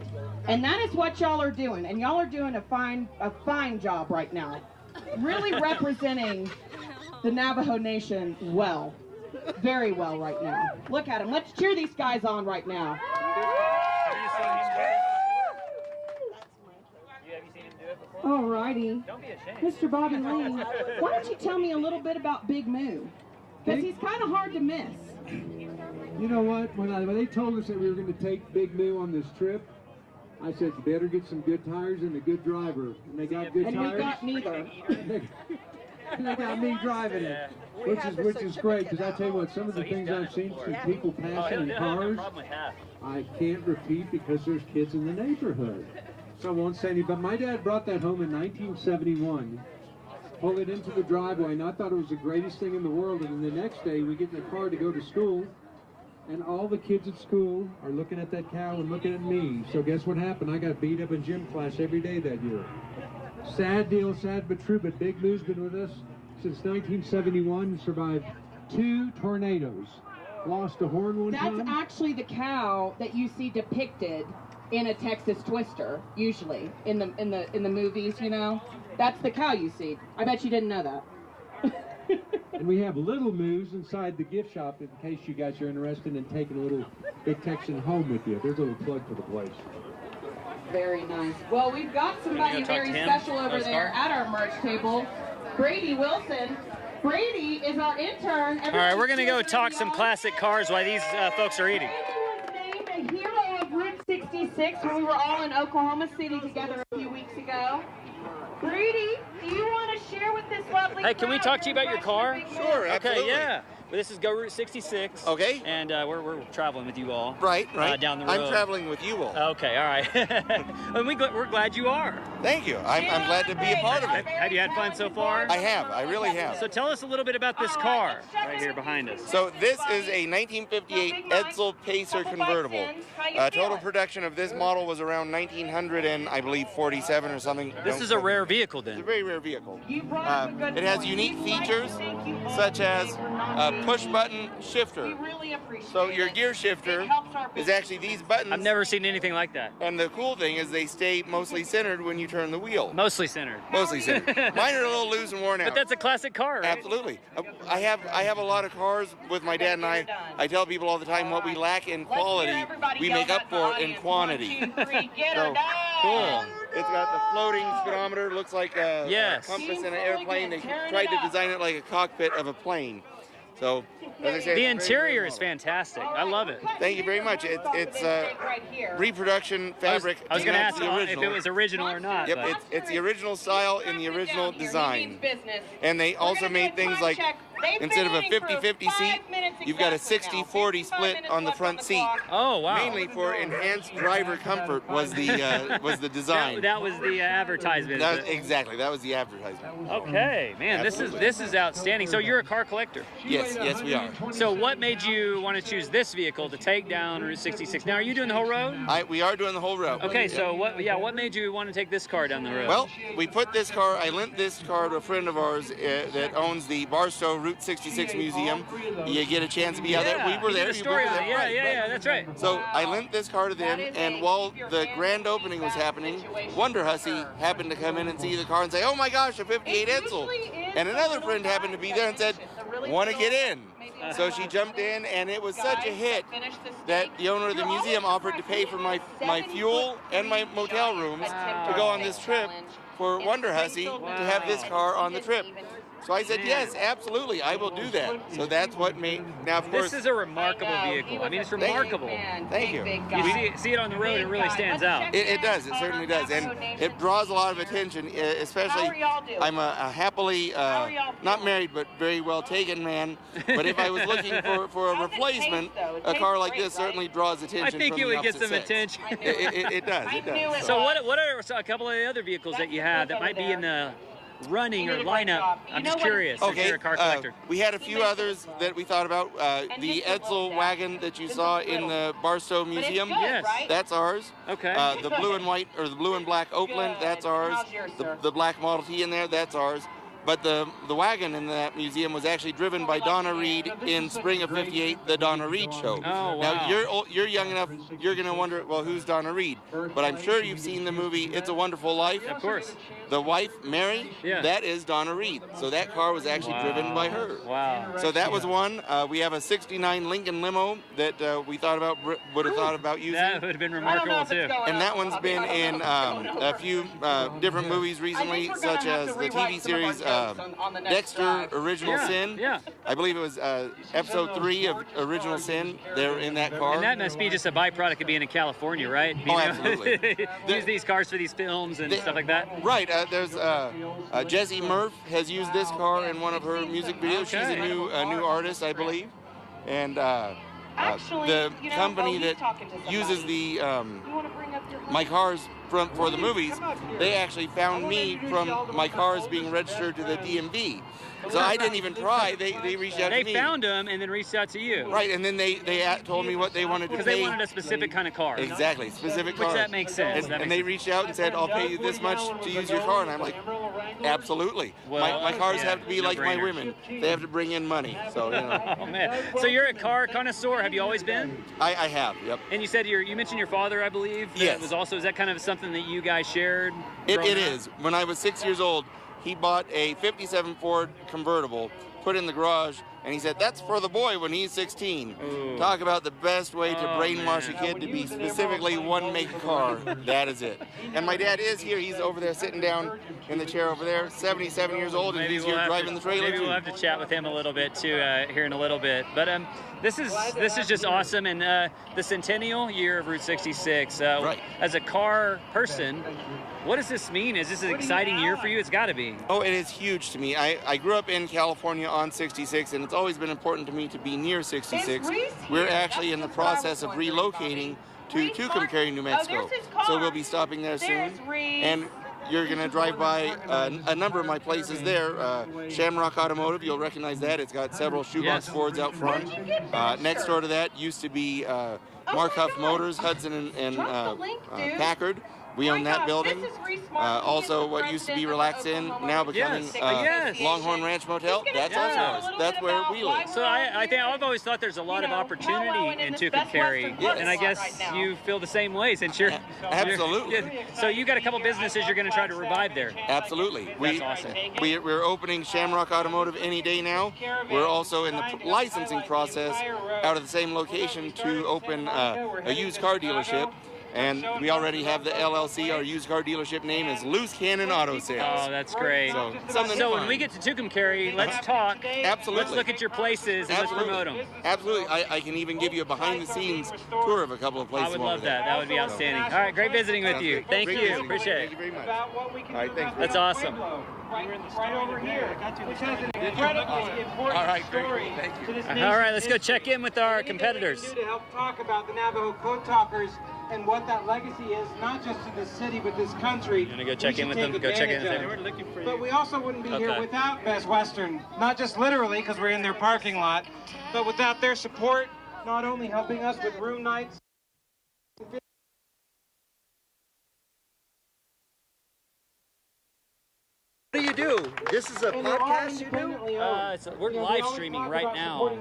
And that is what y'all are doing. And y'all are doing a fine job right now. Really representing the Navajo Nation well. Very well right now. Look at him. Let's cheer these guys on right now. All righty. Mr. Bobby Lee, why don't you tell me a little bit about Big Moo? Because he's kind of hard to miss. You know what? When they told us that we were going to take Big Moo on this trip, I said, you better get some good tires and a good driver. And they got good tires. And we got neither. They got me driving it, which is great, because I tell you what, some of the things I've seen from people passing in cars, I can't repeat because there's kids in the neighborhood. So I won't say any, but my dad brought that home in 1971, pulled it into the driveway, and I thought it was the greatest thing in the world. And then the next day, we get in the car to go to school, and all the kids at school are looking at that cow and looking at me. So guess what happened? I got beat up in gym class every day that year. Sad deal, sad but true, but Big Moo's been with us since 1971, survived 2 tornadoes. Lost a horn one time. That's actually the cow that you see depicted in a Texas Twister, usually in the movies. You know, that's the cow you see. I bet you didn't know that. And we have little moves inside the gift shop in case you guys are interested in taking a little Big Texan home with you. There's a little plug for the place. Very nice. Well, we've got somebody very special over there at our merch table. Brady Wilson. Brady is our intern. All right, we're going to go talk some classic cars while these folks are eating. Named a hero of Route 66 when we were all in Oklahoma City together a few weeks ago. Brady, do you want to share with this lovely Hey, can we talk to you about your car? Sure, absolutely. Okay, yeah. Well, this is Go Route 66. Okay. And we're traveling with you all. Right. Down the road. I'm traveling with you all. Okay, all right. And we're glad you are. Thank you. I'm glad to be a part of it. Have you had fun so far? I have. I really have. So tell us a little bit about this car right here behind us. So this is a 1958 Edsel Pacer convertible. Total production of this model was around 1900 and I believe 47 or something. This is a rare vehicle then. It's a very rare vehicle. It has unique features such as a push button shifter. So your gear shifter is actually these buttons. I've never seen anything like that. And the cool thing is they stay mostly centered when you turn the wheel. Mostly centered. Mostly centered. Mine are a little loose and worn out. But that's a classic car, right? Absolutely. I have a lot of cars with my dad and I. I tell people all the time what we lack in quality, we make up for in quantity. So cool. It's got the floating speedometer, looks like a compass in an airplane. They tried to design it like a cockpit of a plane. So, as I say, the interior is fantastic. I love it. Thank you very much. It's reproduction fabric. I was going to ask if it was original or not. Yep, it's the original style in the original design. And they also made things like, instead of a 50-50 seat, you've got a 60-40 split on the front seat. Oh, wow. Mainly for enhanced driver comfort was the design. That was the advertisement. Exactly, that was the advertisement. Okay, man, this is outstanding. So you're a car collector? Yes, we are. So what made you want to choose this vehicle to take down Route 66? Now, are you doing the whole road? We are doing the whole road. Okay, so what made you want to take this car down the road? Well, I lent this car to a friend of ours that owns the Barstow Route 66 Museum. You get a chance to be out there. We were there. Yeah, that's right. So I lent this car to them, and while the grand opening was happening, Wonder Hussy happened to come in and see the car and say, "Oh my gosh, a 58 Edsel." And another friend happened to be there and said, "Want to get in?" So she jumped in, and it was such a hit that the owner of the museum offered to pay for my fuel and my motel rooms to go on this trip for Wonder Hussy to have this car on the trip. So I said, yes, absolutely, I will do that. So that's what made, now of course. This is a remarkable vehicle. I mean, it's remarkable. Thank you. You see it on the road, it really stands out. It does, it certainly does. And it draws a lot of attention, especially, I'm a happily, not married, but very well taken man. But if I was looking for a replacement, a car like this certainly draws attention. I think it would get some attention. It does. So what are a couple of the other vehicles that you have that might be in the running or lineup? I'm just curious. Okay, if you're a car collector. We had a few others that we thought about. The Edsel wagon that you saw in the Barstow Museum, yes, that's ours. Okay. The blue and white or the blue and black Oakland, that's ours. The black Model T in there, that's ours. But the wagon in that museum was actually driven by Donna Reed in spring of '58, the Donna Reed Show. Oh, wow. Now, you're young enough, you're going to wonder, well, who's Donna Reed? But I'm sure you've seen the movie It's a Wonderful Life. Of course. The wife, Mary, that is Donna Reed. So that car was actually driven by her. Wow. So that was one. We have a '69 Lincoln limo that we would have thought about using. That would have been remarkable, too. And that one's been in a few different movies recently, such as the TV series Dexter Original Sin. Yeah. I believe it was episode 3 of Original Sin. They're in that car. And that must be just a byproduct of being in California, right? Absolutely. Use these cars for these films and stuff like that? Right. There's Jessie Murph has used this car in one of her music videos. She's a new artist, I believe. And the company that uses the my cars for the movies, they actually found me from my cars being registered to the DMV. So I didn't even try. They reached out to me. They found them and then reached out to you. Right, and then they told me what they wanted to pay. Because they wanted a specific kind of car. Exactly, specific cars. Which that makes sense. And they reached out and said, I'll pay you this much to use your car. And I'm like, absolutely. Well, my cars have to be no like my brainer. women. They have to bring in money. So, you know. Oh, man. So you're a car connoisseur. Have you always been? I have, yep. And you said you mentioned your father, I believe. Yes. Is that kind of something that you guys shared? It is. When I was 6 years old, he bought a 57 Ford convertible, put it in the garage, and he said, that's for the boy when he's 16. Ooh. Talk about the best way to brainwash a kid to be specifically one make car. That is it. And my dad is here. He's over there sitting down in the chair over there, 77 years old, and he's here driving the trailer. Maybe we'll have to chat with him a little bit too here in a little bit. But this is just awesome, and the centennial year of Route 66. Right. As a car person, what does this mean? Is this an exciting year for you? It's got to be. Oh, it is huge to me. I grew up in California on 66, and it's always been important to me to be near 66. We're actually in the process of relocating to Tucumcari, New Mexico. So we'll be stopping there soon. And you're going to drive by a number of my places there. Shamrock Automotive, you'll recognize that. It's got several shoebox Fords out front. Next door to that used to be Markov Motors, Hudson and Packard. We own that building. Also, what used to be Relax Inn, now becoming Longhorn Ranch Motel. That's also ours. That's where we live. So I think I've always thought there's a lot of opportunity in Tucumcari, and I guess you feel the same way since you're absolutely. So you got a couple businesses you're going to try to revive there. Absolutely. That's awesome. We're opening Shamrock Automotive any day now. We're also in the licensing process out of the same location to open a used car dealership. And we already have the LLC. Our used car dealership name is Loose Cannon Auto Sales. Oh, that's great. So when we get to Tucumcari, let's talk. Absolutely. Let's look at your places and let's promote them. Absolutely. I can even give you a behind-the-snes tour of a couple of places. I would love that. That would be outstanding. All right, great visiting with you. Thank you. Appreciate it. Thank you very much. All right, thanks. That's awesome. Right over here, which has an incredibly important story. All right, let's go check in with our competitors. To help talk about the Navajo Code Talkers and what that legacy is, not just to this city, but this country. You're gonna go check in with them. Go check in with them. But we also wouldn't be here without Best Western, not just literally because we're in their parking lot, but without their support, not only helping us with room nights. What do you do? This is a podcast you do? We're live streaming right now.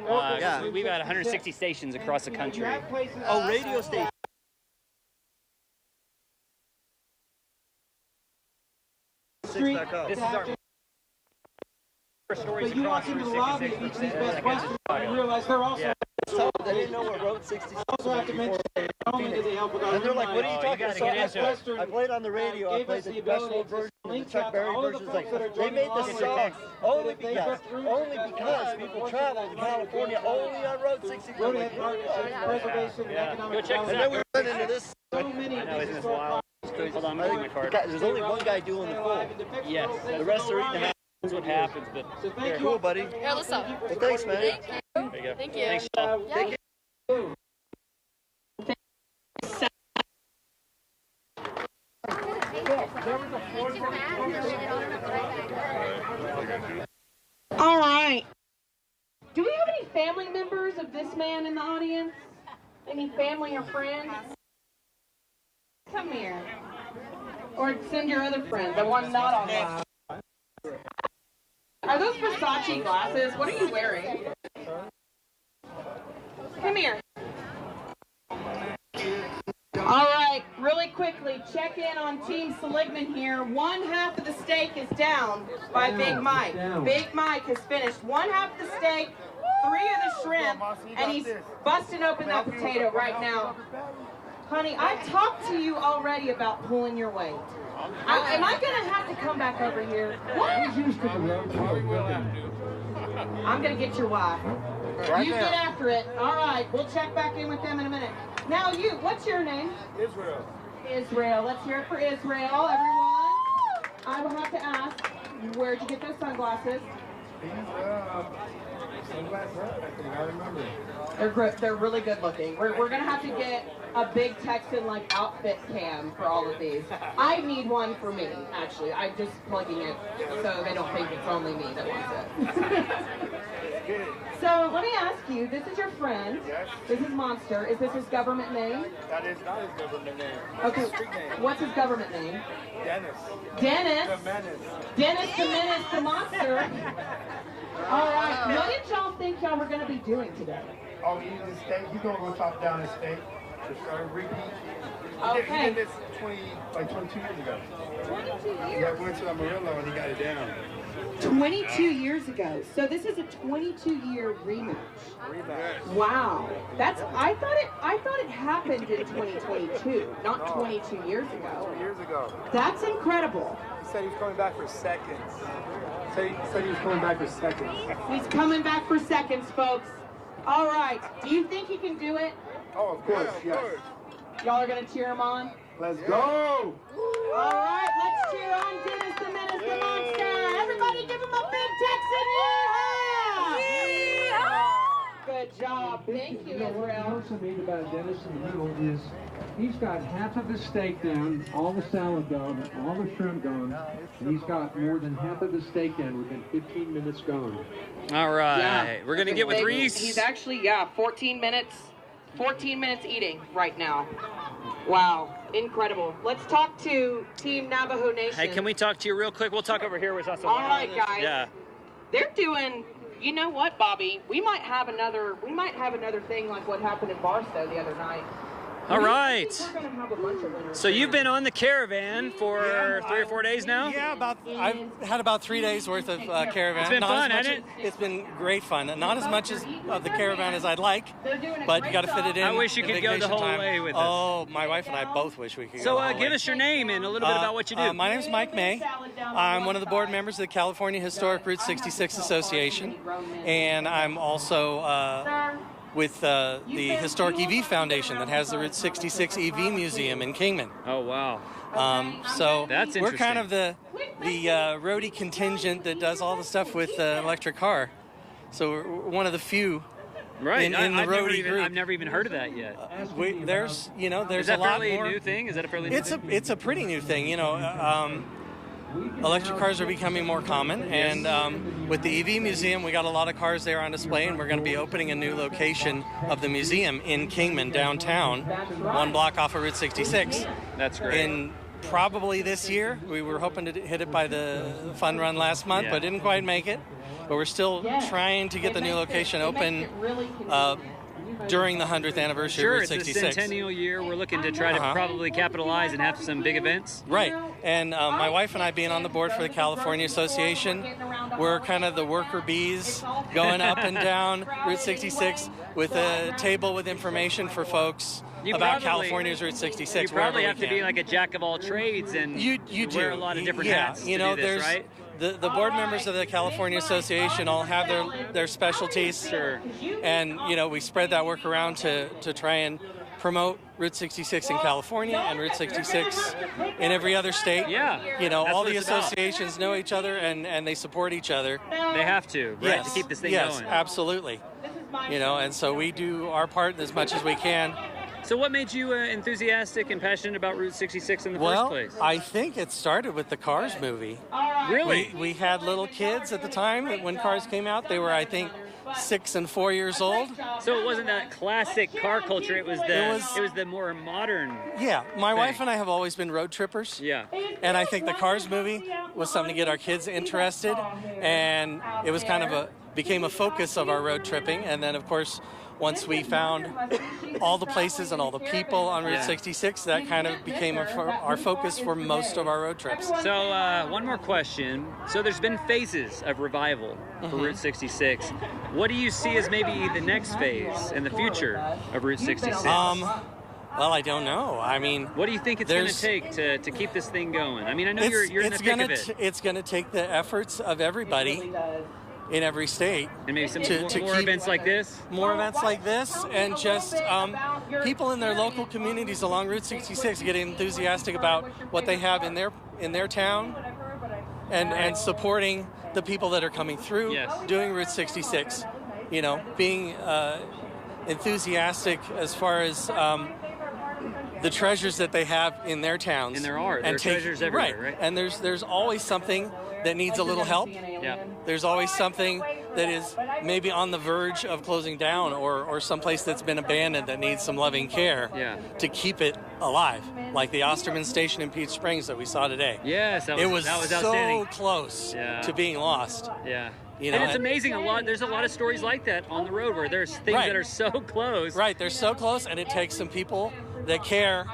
We've got 160 stations across the country. Oh, radio station. This is our stories across Route 66. Each of these Best Western, you realize they're also. They didn't know what Road 66 also have to mention not only did they help with our and they're like, what are you talking about? about? I played on the radio, I played the professional version, the Chuck Berry version. It's like, they made this song only because people travel to California only on Road 66. Go check this out. And then we run into this. So many Hold on, I'm moving my card. There's only one guy doing the full. Yes. The rest are eating half. That's what happens, but very cool, buddy. Here, let's up. Well, thanks, man. Thank you. There you go. Thank you. Thanks, Sean. Thank you. All right. Do we have any family members of this man in the audience? Any family or friends? Come here. Or send your other friends, the one not on glasses. Are those Versace glasses? What are you wearing? Come here. All right, really quickly, check in on Team Seligman here. One half of the steak is down by Big Mike. Big Mike has finished one half of the steak, 3 of the shrimp, and he's busting open that potato right now. Honey, I talked to you already about pulling your weight. Am I going to have to come back over here? What? I'm going to get your wife. You get after it. All right, we'll check back in with them in a minute. Now you, what's your name? Israel. Israel. Let's hear it for Israel, everyone. I will have to ask, where'd you get those sunglasses? I remember. They're really good looking. We're gonna have to get a Big Texan like outfit cam for all of these. I need one for me, actually. I'm just plugging it so they don't think it's only me that wants it. So let me ask you, this is your friend. Yes. This is Monster. Is this his government name? That is not his government name. Okay. His street name. What's his government name? Dennis. Dennis? The Menace. Dennis the Menace, the Monster. All right. What did y'all think y'all were going to be doing today? Oh, eating the steak. He's going to go chop down his steak. Just repeat. He Okay. did this 22 years ago. 22 Yeah, years? I went to Amarillo and he got it down. 22 years ago. So this is a 22-year rematch. Rematch. Wow. I thought it happened in 2022, not 22 years ago. 2 years ago. That's incredible. He said he was coming back for seconds. He said he was coming back for seconds. He's coming back for seconds, folks. All right. Do you think he can do it? Oh, of course, yes. Y'all are going to cheer him on? Let's go! All right, let's cheer on Dennis the Menace, the Monster. Everybody give him a Big Texan yeehaw! Good job. Thank you, What Israel. also neat about Dennis in the middle is he's got half of his steak down, all the salad gone, all the shrimp gone, and he's got more than half of his steak down within 15 minutes gone. All right. Yeah. We're going to get with Reese. He's actually, 14 minutes eating right now. Wow, incredible. Let's talk to Team Navajo Nation. Hey, can we talk to you real quick? We'll talk over here with us. All right, guys. Yeah. They're doing, you know what, Bobby? We might have another thing like what happened in Barstow the other night. All right. We're gonna have a bunch of winners. So you've been on the caravan for 3 or 4 days now? Yeah, I've had about 3 days worth of caravan. It's been fun, hasn't it? It's been great fun. Not as much of the caravan as I'd like, but you got to fit it in. I wish you could go the vacation whole time. way with us. Oh, my wife and I both wish we could go So the whole give way. us your name and a little bit about what you do. My name's Mike May. I'm one of the board members of the California Historic Route 66 Association, and I'm also with the Historic EV Foundation that has the Route 66 EV Museum in Kingman. Oh, wow. So that's we're interesting. kind of the roadie contingent that does all the stuff with the electric car. So we're one of the few Right. in the roadie group. I've never even heard of that yet. There's Is that a lot fairly more. new thing? Is that a fairly new thing? It's a pretty new thing. Electric cars are becoming more common, and with the EV museum, we got a lot of cars there on display, and we're going to be opening a new location of the museum in Kingman, downtown, 1 block off of Route 66. That's great. In probably this year. We were hoping to hit it by the fun run last month, but didn't quite make it. But we're still trying to get the new location open during the 100th anniversary of Route 66. Sure, it's the centennial year. We're looking to try to probably capitalize and have some big events. Right. And my wife and I, being on the board for the California Association, we're kind of the worker bees going up and down Route 66 with a table with information for folks about California's Route 66. You probably have to be like a jack of all trades and you wear a lot of different hats to do this, there's right? The board members of the California Association all have their specialties. Sure. And, we spread that work around to try and promote Route 66 in California and Route 66 in every other state. Yeah. All the associations know each other and they support each other. They have to, right, to keep this thing going. Yes, absolutely. And so we do our part as much as we can. So what made you enthusiastic and passionate about Route 66 in the first place? Well, I think it started with the Cars movie. Really? We had little kids at the time when Cars came out. They were, I think, 6 and 4 years old. So it wasn't that classic car culture. It was the more modern. Yeah, my wife and I have always been road trippers. Yeah. And I think the Cars movie was something to get our kids interested, and it was kind of became a focus of our road tripping. And then, of course, once we found all the places and all the people on Route 66, that kind of became our focus for most of our road trips. So one more question. So there's been phases of revival for Route 66. What do you see as maybe the next phase in the future of Route 66? Well, I don't know. I mean, what do you think it's going to take to keep this thing going? I mean, I know you're in the thick of it. It's going to take the efforts of everybody in every state. And maybe some more events like this? More events like this, and just people in their local communities along Route 66 getting enthusiastic about what they have in their town, and supporting the people that are coming through doing Route 66. you know, being enthusiastic as far as the treasures that they have in their towns. And there are treasures everywhere, right? And there's always something that needs a little help. Yeah. There's always something that is maybe on the verge of closing down, or someplace that's been abandoned that needs some loving care to keep it alive, like the Osterman Station in Peach Springs that we saw today. Yes, that was so outstanding. Close to being lost. Yeah. You know, and it's amazing. There's a lot of stories like that on the road where there's things that are so close. Right, they're so close, and it takes some people that care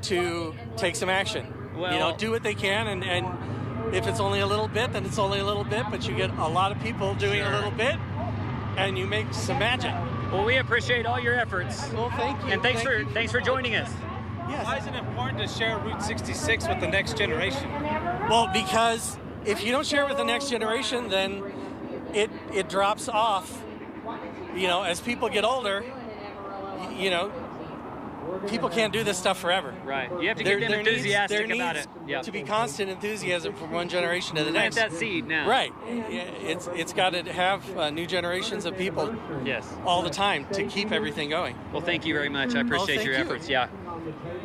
to take some action. Well, you know, do what they can, and if it's only a little bit, then it's only a little bit, but you get a lot of people doing a little bit, and you make some magic. Well, we appreciate all your efforts. Well, thank you. And thanks for joining us. Yes. Why is it important to share Route 66 with the next generation? Well, because if you don't share it with the next generation, then it drops off. You know, as people get older, you know, people can't do this stuff forever. Right. You have to get them enthusiastic about it. To be constant enthusiasm from one generation to the next. Plant that seed now. Right. It's got to have new generations of people. Yes. All the time to keep everything going. Well, thank you very much. I appreciate your efforts. Yeah.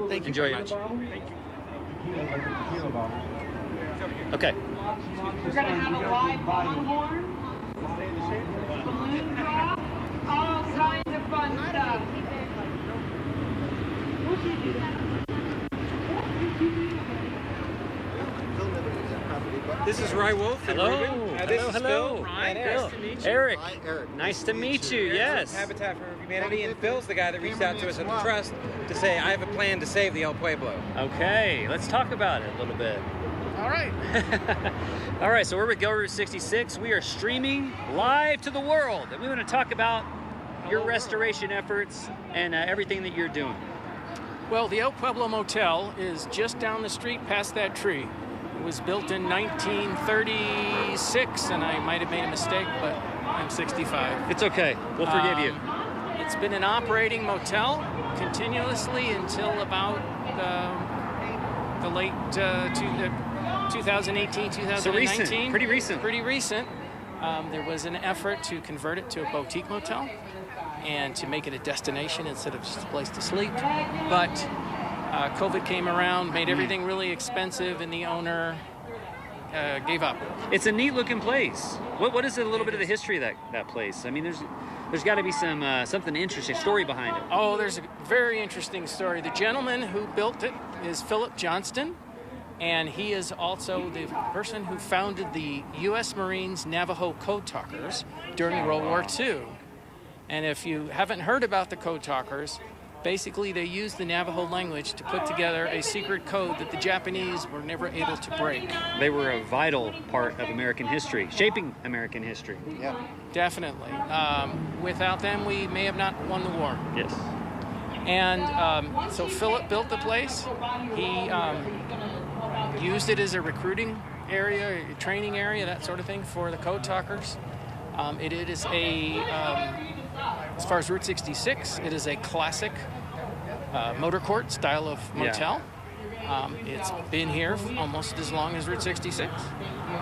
Thank you. Enjoy very much. Okay. We're going to have a live bomb horn, balloon drop, all kinds of fun stuff. This is Rye Wolf. Hello. This is Hello. Phil. Ryan, And nice to meet you. Eric. Nice to meet you. Yes. Habitat for Humanity, and Phil's the guy that reached out to us at the Trust to say, I have a plan to save the El Pueblo. Okay, let's talk about it a little bit. All right. All right, so we're with Go Route 66. We are streaming live to the world, and we want to talk about your restoration efforts and everything that you're doing. Well, the El Pueblo Motel is just down the street past that tree. It was built in 1936, and I might have made a mistake, but I'm 65. It's okay. We'll forgive you. It's been an operating motel continuously until about the late 2018, 2019. So recent. Pretty recent. Pretty recent. There was an effort to convert it to a boutique motel and to make it a destination instead of just a place to sleep. But COVID came around, made everything really expensive, and the owner gave up. It's a neat looking place. What is a little bit of the history of that place? I mean, there's got to be something interesting, story behind it. Oh, there's a very interesting story. The gentleman who built it is Philip Johnston, and he is also the person who founded the U.S. Marines Navajo Code Talkers during World War II. And if you haven't heard about the Code Talkers, basically they used the Navajo language to put together a secret code that the Japanese were never able to break. They were a vital part of American history, shaping American history. Yeah, definitely. Without them, we may have not won the war. Yes. And so Philip built the place. He used it as a recruiting area, a training area, that sort of thing for the Code Talkers. It is as far as Route 66, it is a classic motor court style of motel. Yeah. It's been here almost as long as Route 66,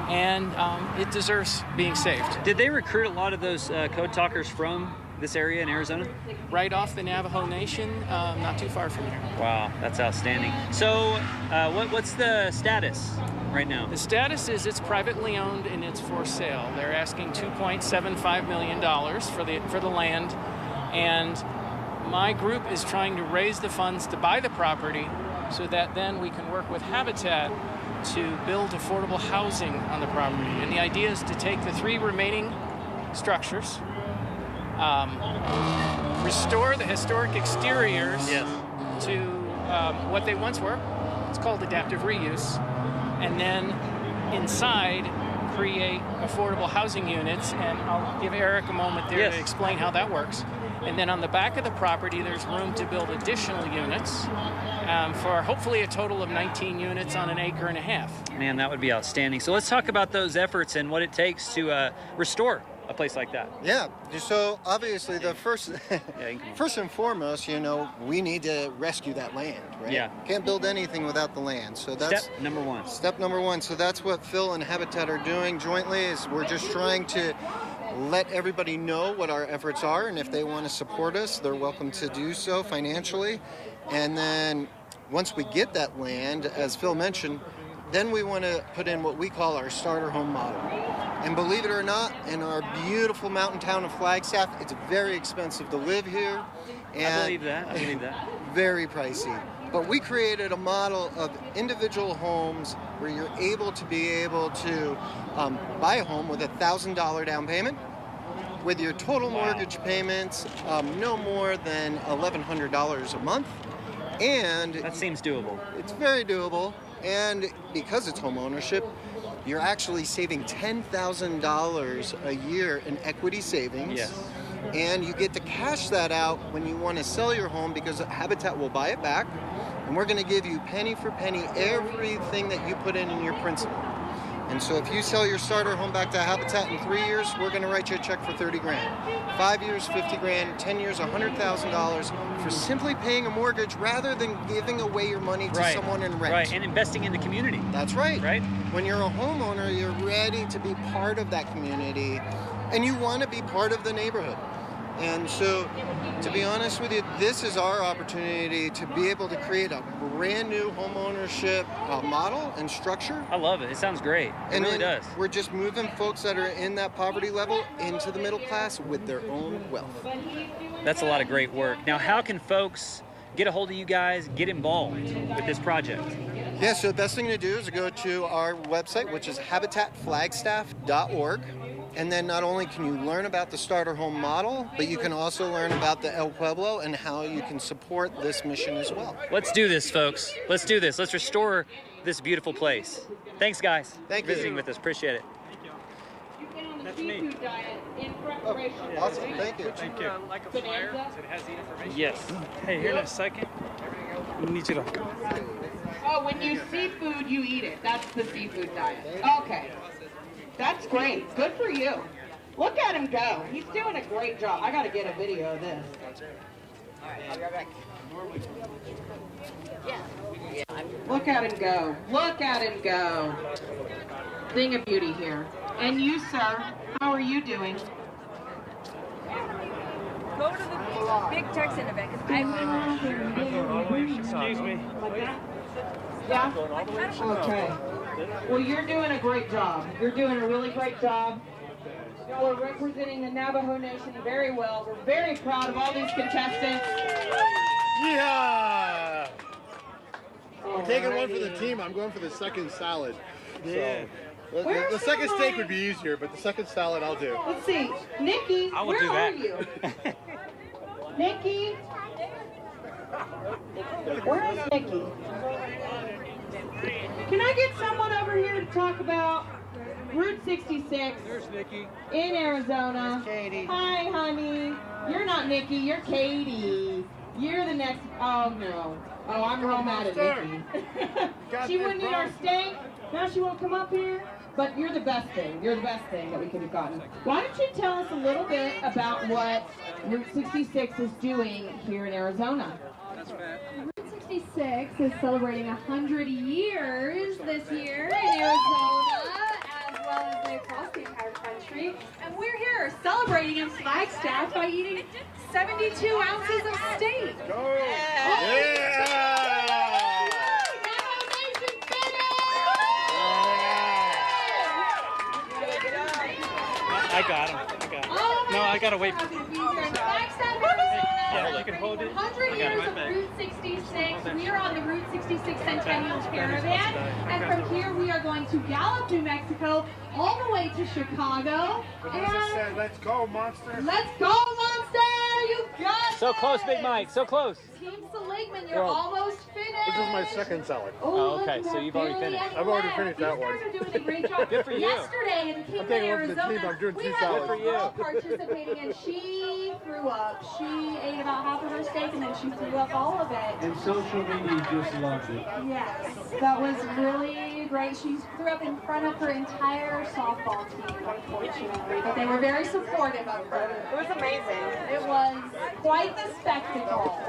and it deserves being saved. Did they recruit a lot of those Code Talkers from this area in Arizona? Right off the Navajo Nation, not too far from here. Wow, that's outstanding. So what's the status right now? The status is it's privately owned and it's for sale. They're asking $2.75 million for the land, and my group is trying to raise the funds to buy the property so that then we can work with Habitat to build affordable housing on the property. And the idea is to take the 3 remaining structures, restore the historic exteriors to what they once were. It's called adaptive reuse. And then inside create affordable housing units, and I'll give Eric a moment there to explain how that works. And then on the back of the property, there's room to build additional units for hopefully a total of 19 units on 1.5 acres. Man, that would be outstanding. So let's talk about those efforts and what it takes to restore a place like that. Yeah, so obviously the first and foremost, we need to rescue that land, right? Yeah. Can't build anything without the land. So that's step number one. Step number one. So that's what Phil and Habitat are doing jointly, is we're just trying to let everybody know what our efforts are, and if they want to support us, they're welcome to do so financially. And then once we get that land, as Phil mentioned, then we want to put in what we call our starter home model. And believe it or not, in our beautiful mountain town of Flagstaff, it's very expensive to live here. And I believe that. Very pricey. But we created a model of individual homes where you're able to buy a home with a $1,000 down payment, with your total mortgage payments no more than $1,100 a month. And that seems doable. It's very doable. And because it's home ownership, you're actually saving $10,000 a year in equity savings. Yes. And you get to cash that out when you want to sell your home, because Habitat will buy it back. And we're going to give you penny for penny everything that you put in your principal. And so if you sell your starter home back to Habitat in 3 years, we're going to write you a check for 30 grand. 5 years, 50 grand, 10 years, $100,000 for simply paying a mortgage rather than giving away your money to someone in rent. Right, and investing in the community. That's right. Right. When you're a homeowner, you're ready to be part of that community, and you want to be part of the neighborhood. And so, to be honest with you, this is our opportunity to be able to create a brand new homeownership model and structure. I love it. It sounds great. It really does. We're just moving folks that are in that poverty level into the middle class with their own wealth. That's a lot of great work. Now, how can folks get a hold of you guys, get involved with this project? Yeah, so the best thing to do is to go to our website, which is habitatflagstaff.org. And then not only can you learn about the starter home model, but you can also learn about the El Pueblo and how you can support this mission as well. Let's do this, folks. Let's do this. Let's restore this beautiful place. Thanks, guys. Thank you for visiting with us. Appreciate it. That's me. Diet in preparation. Awesome. Thank you. Thank you. Like a flyer, so it has the information. Yes. Hey, here in a second. We need you to. Oh, when you see food, you eat it. That's the seafood diet. Okay. That's great. Good for you. Look at him go. He's doing a great job. I got to get a video of this. All right, I'll be right back. Look at him go. Look at him go. Thing of beauty here. And you, sir, how are you doing? Go to the Big Texan event, because Excuse me. Yeah? Okay. Well, you're doing a great job. You're doing a really great job. Y'all are representing the Navajo Nation very well. We're very proud of all these contestants. Yeah! We're taking one for the team. I'm going for the second salad. Yeah. So, the second steak would be easier, but the second salad I'll do. Let's see. Nikki, where are you? Nikki? Where is Nikki? Can I get someone over here to talk about Route 66 in Arizona? Katie. Hi, honey. You're not Nikki, you're Katie. You're the next. Oh, no. Oh, I'm real mad at Nikki. She wouldn't eat our steak. Now she won't come up here. But you're the best thing. You're the best thing that we could have gotten. Why don't you tell us a little bit about what Route 66 is doing here in Arizona? Route 66 is celebrating 100 years this year in Arizona, as well as across the entire country. And we're here celebrating in Flagstaff by eating 72 ounces of steak. Go! Yeah! I got him. No, I gotta wait. Yeah, you can hold it. 100 years of Route 66. We are on the Route 66 Centennial Caravan, and from here we are going to Gallup, New Mexico, all the way to Chicago. And let's go, Monster. Let's go, Monster! You got it! So close, Big Mike. So close. Team Seligman, you're almost finished. This is my second salad. Oh, okay. So you've already finished. I've already finished that one. You guys are doing a great job. Good for you. Yesterday in Kingman, Arizona, doing we two had salads. a girl participating, and she threw up. She ate about half of her steak, and then she threw up all of it. And social media just loved it. Yes, that was really great. She threw up in front of her entire softball team, unfortunately, but they were very supportive of her. It was amazing. It was quite the spectacle.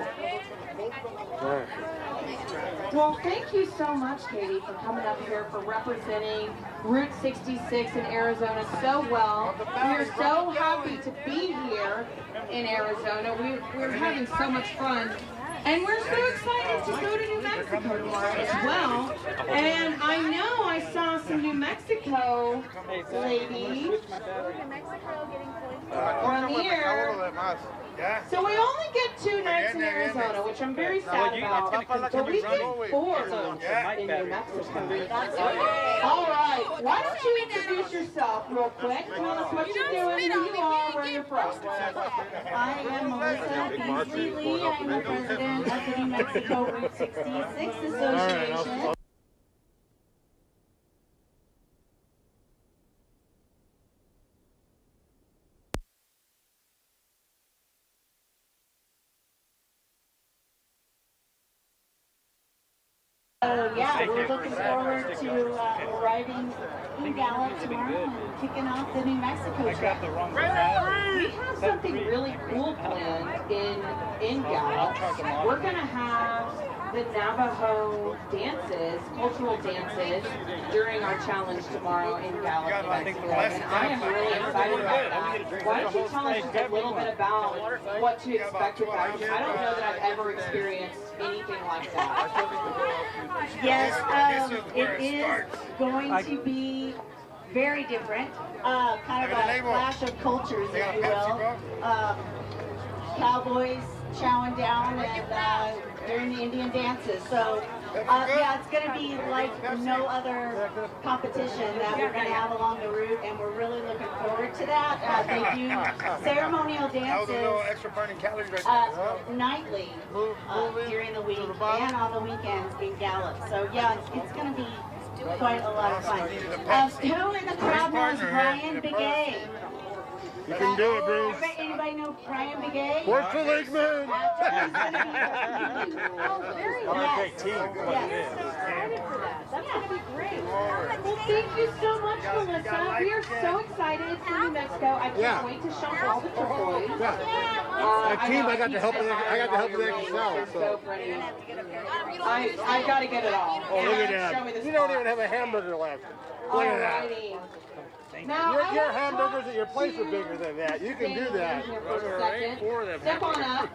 Well, thank you so much, Katie, for coming up here, for representing Route 66 in Arizona so well. We are so happy to be here in Arizona. We're having so much fun. And we're so excited to go to New Mexico tomorrow as well. And I know I saw some New Mexico ladies on here. So we only get 2 nights in Arizona, which I'm very sad about, but we get 4 nights in New Mexico. All right, why don't you introduce yourself real quick? Tell us what you're doing, who you are, where you're from. I am Melissa Beasley Lee. I'm the president of the New Mexico Route 66 Association. Yeah, we're looking forward to arriving in Gallup tomorrow and kicking off the New Mexico trip. We have something really cool planned in Gallup. We're going to have the Navajo dances, cultural dances, during our challenge tomorrow in Gallup, New Mexico. And I am really excited about that. Why don't you tell us just a little bit about what to expect with that? Because I don't know that I've ever experienced anything like that. Yes, it is going to be very different, kind of a clash of cultures, if you will. Cowboys chowing down and during the Indian dances. So yeah, it's going to be like no other competition that we're going to have along the route, and we're really looking forward to that. They do ceremonial dances nightly during the week and on the weekends in Gallup. So yeah, it's going to be quite a lot of fun. Who in the crowd knows Brian Begay? You can do it, Bruce. Anybody know Brian Begay? Work for Lakeman. Oh, very Great team. That's going to be great. Well, thank you so much, Melissa. We are so excited for New Mexico. I can't wait to shop all the toys. That team, I got to help with the exercise. So. I got to get it all. Oh, look at that. You don't even have a hamburger left. Look at that. Now, your hamburgers at your place are bigger than that. You can do that. Step on up.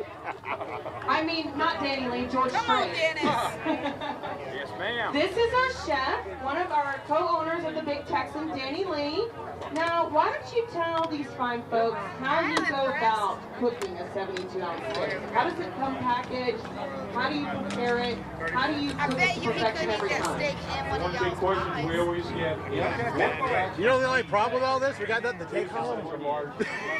I mean, not Danny Lee, George Strait. Yes, ma'am. This is our chef, one of our co-owners of the Big Texan, Danny Lee. Now, why don't you tell these fine folks how you go about cooking a 72-ounce steak? How does it come packaged? How do you prepare it? How do you cook it to perfection every time? One big question we always get is, You know the only problem with all this? We got nothing to take home.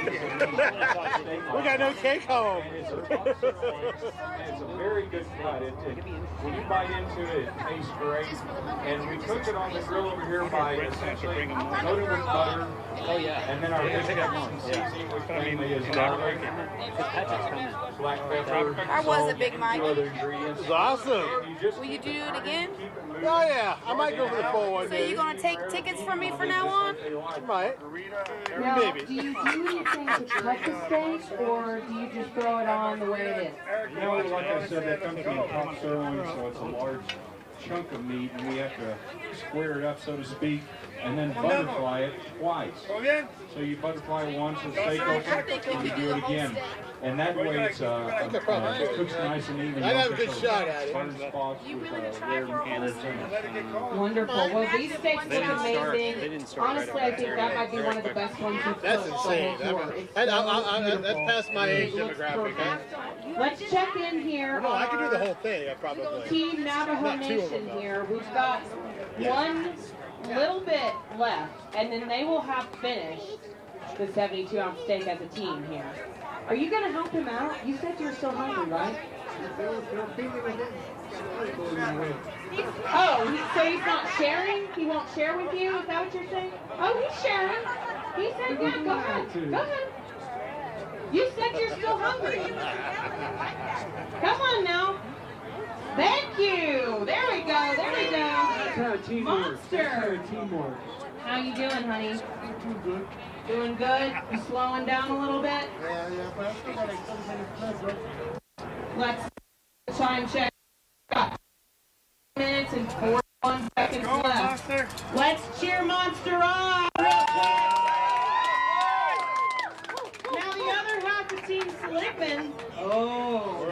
We got no take home. It's a very good cut. When you bite into it, it tastes great. And we cook it on the grill over here by essentially loaded with butter. Oh yeah. And then our Big Texan seasoning, which mainly is garlic, black pepper, I was a Big Mike. other ingredients. It's awesome. Will you do it again? Oh yeah, I might go for the full one. So you're going to take tickets from me from now on? Might. Now, Maybe. do you do anything to cut the steak, or do you just throw it on the way it is? You know, like I said, that comes from top sirloin, so it's a large chunk of meat, and we have to square it up, so to speak, and then butterfly it twice. So you butterfly once, the steak opens, and you do it again. And that way it cooks nice and even. I'd have a good shot at it. Wonderful. Well, these steaks look amazing. Honestly, I think that might be one of the best ones you've cooked. That's insane. That's past my age demographic. Let's check in here. No, I can do the whole thing. I probably. Team Navajo Nation here. We've got one little bit left, and then they will have finished the 72-ounce steak as a team here. Are you going to help him out? You said you're still hungry, right? Oh, so he's not sharing? He won't share with you? Is that what you're saying? Oh, he's sharing. He said, yeah, go ahead. Go ahead. You said you're still hungry. Come on now. Thank you. There we go. There we go. Monster. How you doing, honey? Good. Doing good? You slowing down a little bit? Yeah. Let's time check. minutes and 41 seconds left. Let's cheer Monster on! Now the other half of Team Seligman. Oh,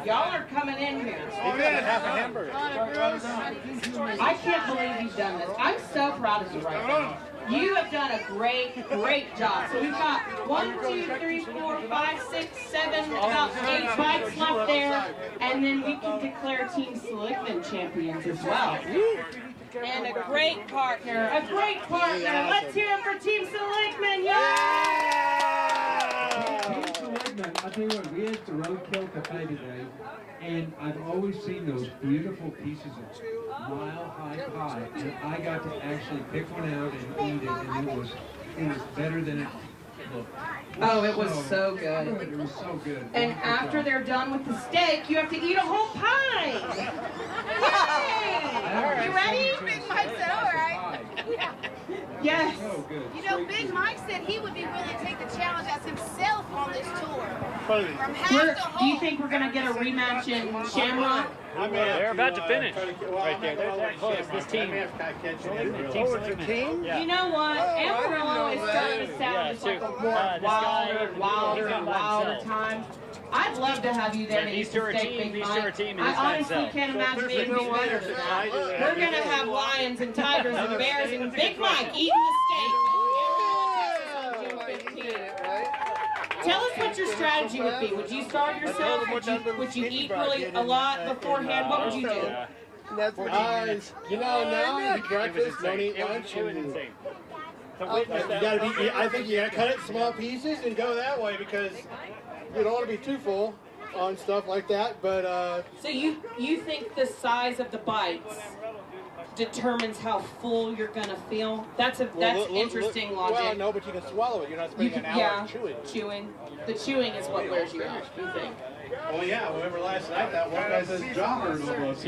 y'all are coming in here. Half a hamburger. I can't believe you've done this. I'm so proud of you right now. You have done a great job. So we've got 1, 2, 3, 4, 5, 6, 7, about 8 bikes left there. And then we can declare Team Seligman champions as well. And a great partner, Let's hear it for Team Seligman. Team Seligman, I'll tell you what, we had the Roadkill Cafe today, and I've always seen those beautiful pieces of mile-high pie, and I got to actually pick one out and eat it, and it was better than it looked. Oh, it was so good. It was so good. And after they're done with the steak, you have to eat a whole pie. Yay! You ready? Big Mike said, all right. Yes. So good. You know, Big Mike said he would be willing to take the challenge as himself on this tour. From half to Do whole. you think we're going to get a rematch in Shamrock? They're about to finish right there. They're close. This team. Team? Yeah. You know what? Amarillo is starting to sound just like a more wilder time. I'd love to have you there to eat the steak, Big Mike. I honestly can't imagine anything better than that. We're going to have lions and tigers and bears and Big Mike eating the steak. Tell us what your strategy would be. Would you starve yourself? Would you eat really a lot beforehand? What would you do? You know, now I eat breakfast, don't eat lunch. I think you gotta cut it in small pieces and go that way because you don't want to be too full on stuff like that. But so you think the size of the bites determines how full you're gonna feel? That's interesting logic. Well, no, but you can swallow it. You're not spending an hour chewing. The chewing is what wears you out, you think? Oh yeah, remember last night that one guy says jaw hurt almost.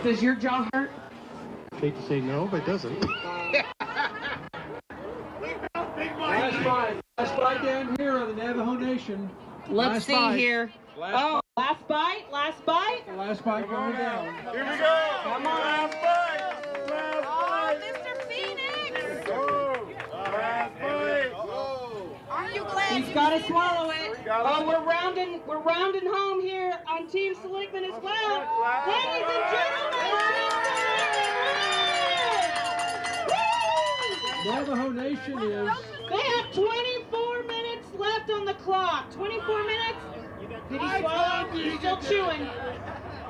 Does your jaw hurt? I hate to say no, but it doesn't. Last bite down here on the Navajo Nation. Let's see here. Oh, last bite? Last bite? The last bite going down. Here we go. Come on. Last bite. Oh, Mr. Phoenix. Last bite. Aren't you glad He's got to swallow it. Oh, we're rounding home here on Team Seligman as well. Ladies and gentlemen, Navajo Nation is... they have 24 minutes left on the clock. 24 minutes? Did he swallow? He's still chewing.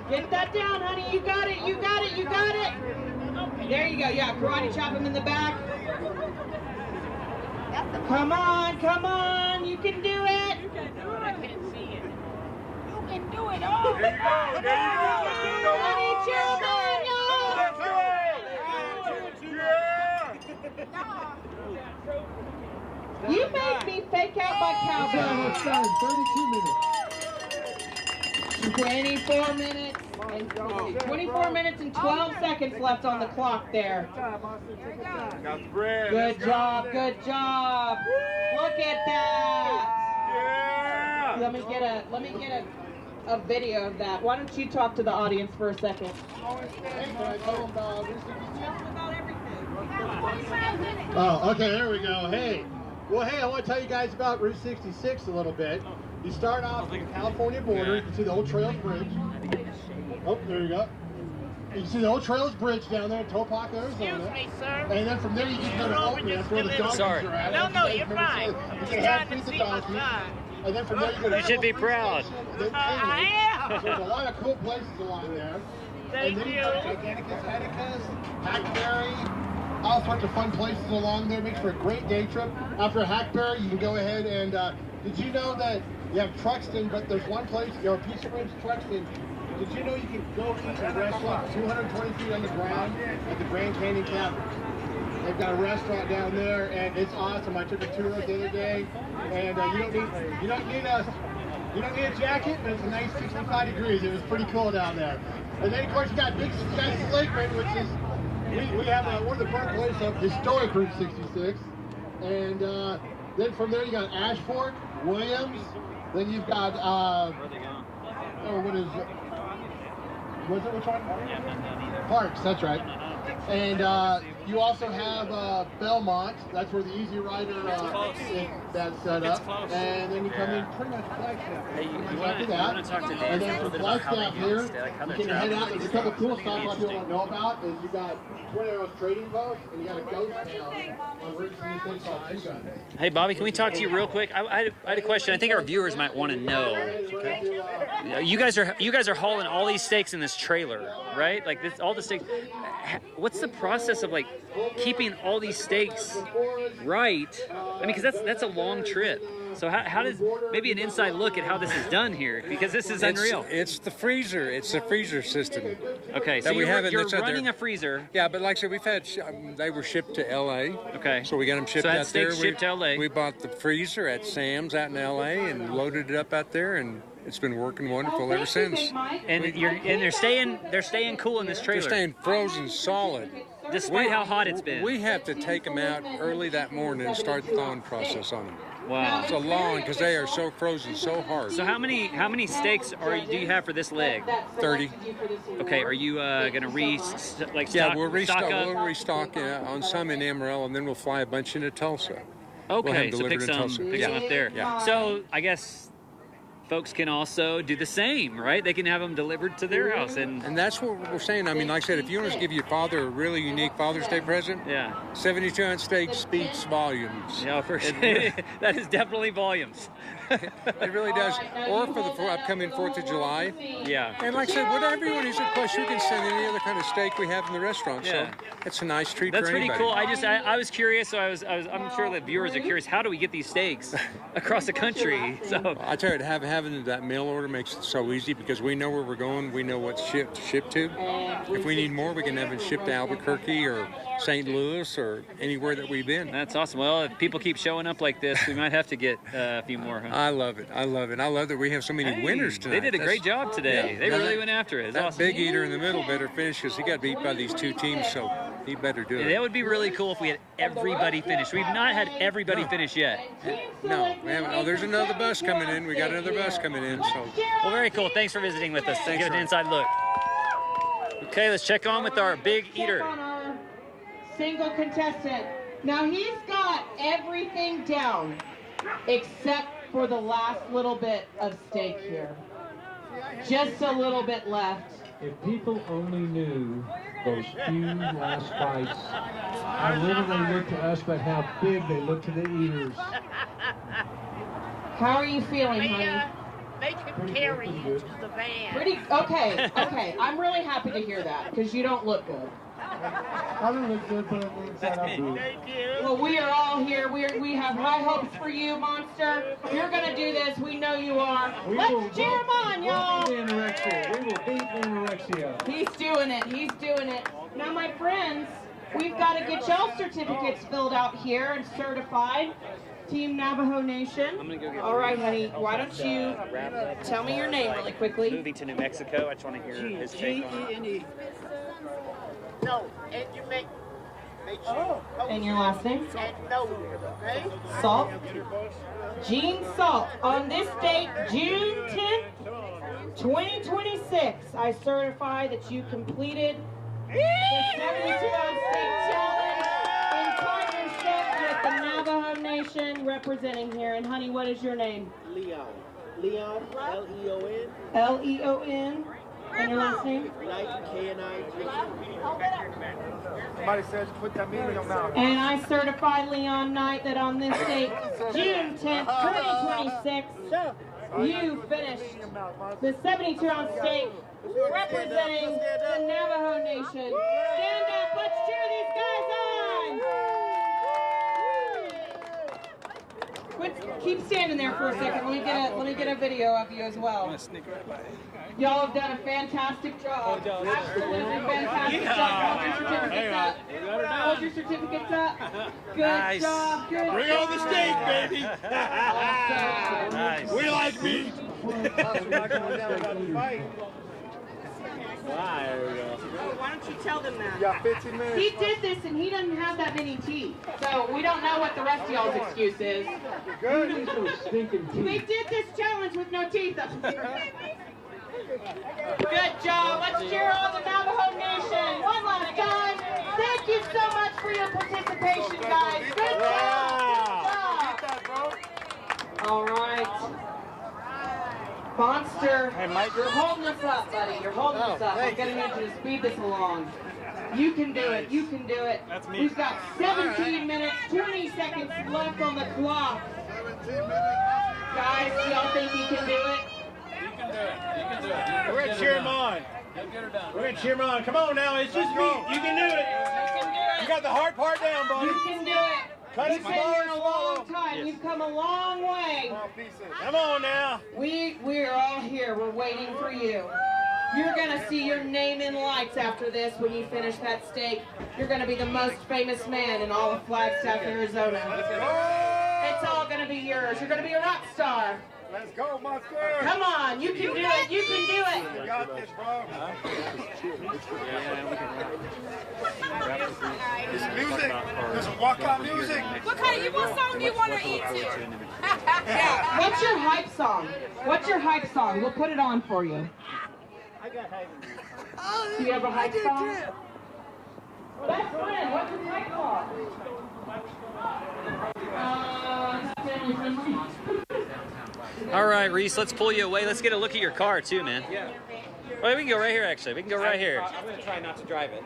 Get that down, honey. You got it. You got it. You got it. There you go. Yeah, karate chop him in the back. Come on. Come on. You can do it. you can do it? I can't see it. You can do it. Oh, There you go. There you go. Honey, cheer him on, y'all. Let's go. Yeah. You made me fake out my cowbell. It's done. 32 minutes. 24 minutes. 24 minutes and 12 seconds left on the clock there. Got the bread. Good job, good job. Look at that. Yeah. Let me get a video of that. Why don't you talk to the audience for a second? Oh, okay, there we go. Hey. Well, hey, I want to tell you guys about Route 66 a little bit. You start off at the California border. You can see the Old Trails Bridge. Oh, there you go. You can see the Old Trails Bridge down there in Topak, Arizona. Excuse me, sir. And then from there you can go to Albany. That's where the donkeys are at. No, you're fine. You can Trying feed to the see my donkeys. son. And then from there you go to You should be proud. I am. There's a lot of cool places along there. Thank and then you. Giganticus Heticus, Hackberry, all sorts of fun places along there. Makes for a great day trip. After Hackberry, you can go ahead and, did you know that you have Truxton, but there's one place, Pizza Ridge, Truxton. Did you know you can go eat at a restaurant 220 feet underground at the Grand Canyon Caverns? They've got a restaurant down there, and it's awesome. I took a tour the other day, and you don't need a jacket, but it's a nice 65 degrees. It was pretty cool down there. And then of course you got Big Texan-inspired, which is we have one of the birthplaces of historic Route 66, and then from there you got Ashford, Williams. Then you've got was it which one? Parks, that's right. And you also have Belmont. That's where the Easy Rider that's set up. And then you come in pretty much Flagstaff. Hey, you after that. want to talk to And Dan then a little from bit about how they Flagstaff do here, this, like how you they're can head traveling? out. There's a couple cool stuff a lot of people don't know about. Is you got Twin Arrows Trading Post, and you got a ghost town on Route 66 called Two Guns. Hey, Bobby, can we talk to you real quick? I had a question. I think our viewers might want to know. You guys are hauling all these steaks in this trailer, right? Like this, all the steaks. What's the process of like keeping all these steaks right? I mean, because that's a long trip. So how does, maybe an inside look at how this is done here, because this is unreal. It's the freezer. It's the freezer system. Okay, so you're running a freezer. Yeah, but like I said, we've had they were shipped to L.A. Okay. So we got them shipped out there. Shipped to L.A. We bought the freezer at Sam's out in L.A. and loaded it up out there, and it's been working wonderful ever since. And they're staying cool in this trailer. They're staying frozen solid. Despite how hot it's been. We have to take them out early that morning and start the thawing process on them. Wow. It's a long, because they are so frozen so hard. So how many steaks do you have for this leg? 30. Okay, are you going to Yeah, we'll restock on some in Amarillo, and then we'll fly a bunch into Tulsa. Okay, so pick some up there. Yeah. So I guess folks can also do the same, right? They can have them delivered to their house. And that's what we're saying. I mean, like I said, if you want to give your father a really unique Father's Day present, 72-ounce steak speaks volumes. Yeah, for sure. That is definitely volumes. It really does. Or for the upcoming 4th of July. Yeah. And like I said, whatever you want, you plus you can send any other kind of steak we have in the restaurant. Yeah. So it's a nice treat That's for anybody. pretty cool. I was curious, so I'm sure the viewers are curious. How do we get these steaks across the country? So I tell you, having that mail order makes it so easy, because we know where we're going. We know what's shipped to. If we need more, we can have it shipped to Albuquerque or St. Louis or anywhere that we've been. That's awesome. Well, if people keep showing up like this, we might have to get a few more. Huh? I love it. I love that we have so many winners tonight. They did a great job today. They really went after it. It's that awesome. Big eater in the middle better finish, because he got beat by these two teams, so he better do it. That would be really cool if we had everybody finish. We've not had everybody finish yet. No, we haven't. Oh, there's another bus coming in. We got another bus coming in. So. Well, very cool. Thanks for visiting with us. Give it an inside look. Okay, let's check on with our big eater. Single contestant. Now he's got everything down except for the last little bit of steak here. Just a little bit left. If people only knew those few last bites, how little they look to us, but how big they look to the eaters. How are you feeling, honey? Make him carry you to the van. Okay. I'm really happy to hear that, because you don't look good. I don't look good, but I'm inside out good. Thank you. Well, we are all here. We have high hopes for you, Monster. You're going to do this. We know you are. Let's cheer him on, y'all. We will beat anorexia. He's doing it. Now, my friends, we've got to get y'all certificates filled out here and certified. Team Navajo Nation. I'm gonna go get. All right, honey. Why don't you tell me your name really quickly? Moving to New Mexico. I just want to hear his take on it. No, and you make sure. And your last name? And no, okay? Salt. Gene Salt. On this date, June 10th, 2026, I certify that you completed the 72-ounce steak challenge in partnership with the Navajo Nation representing here. And honey, what is your name? Leon. Leon, L-E-O-N. L-E-O-N. And your last name? Knight, K-N-I-G. Somebody says put that meat in your mouth. And I certify Leon Knight that on this date, June 10th, 2026, you finished the 72-ounce steak representing the Navajo Nation. Stand up, let's cheer these guys on! Keep standing there for a second. Let me get a video of you as well. Y'all have done a fantastic job. Absolutely fantastic job. Hold your certificates up. Good job. Good Bring on the steak, baby. Nice. We like meat. Why don't you tell them that? You got 15 minutes. He did this and he doesn't have that many teeth. So we don't know what the rest of y'all's excuse is. Good. Those stinking We teeth. did this challenge with no teeth. Good job. Let's cheer on the Navajo Nation one last time. Thank you so much for your participation, guys. Good job. Good job. All right. Monster, you're holding us up, buddy. You're holding us up. I'm going to need you to speed this along. You can do it. You can do it. That's me. We've got 17 minutes, 20 seconds left on the clock. 17 minutes. Guys, y'all think you can do it? You can do it. You can do it. We're going to cheer him on. We're going to cheer him on. Come on now. It's just me. You can do it. You can do it. You got the hard part down, buddy. You can do it. You've been here a long time. Yes. You've come a long way. Come on now. We're all here. We're waiting for you. You're going to see your name in lights after this when you finish that steak. You're going to be the most famous man in all of Flagstaff, Arizona. It's all going to be yours. You're going to be a rock star. Let's go, Monster. Come on. You can do it. You can do it. You got this, bro. This music. This walkout music. What song do you want to eat to? Yeah. What's your hype song? What's your hype song? We'll put it on for you. I got hype. Do you have a hype song? Best friend, what's your hype song? Family friendly. All right, Reese, let's pull you away. Let's get a look at your car too, man. Yeah. Well, we can go right here, actually. We can go right here. I'm going to try not to drive it.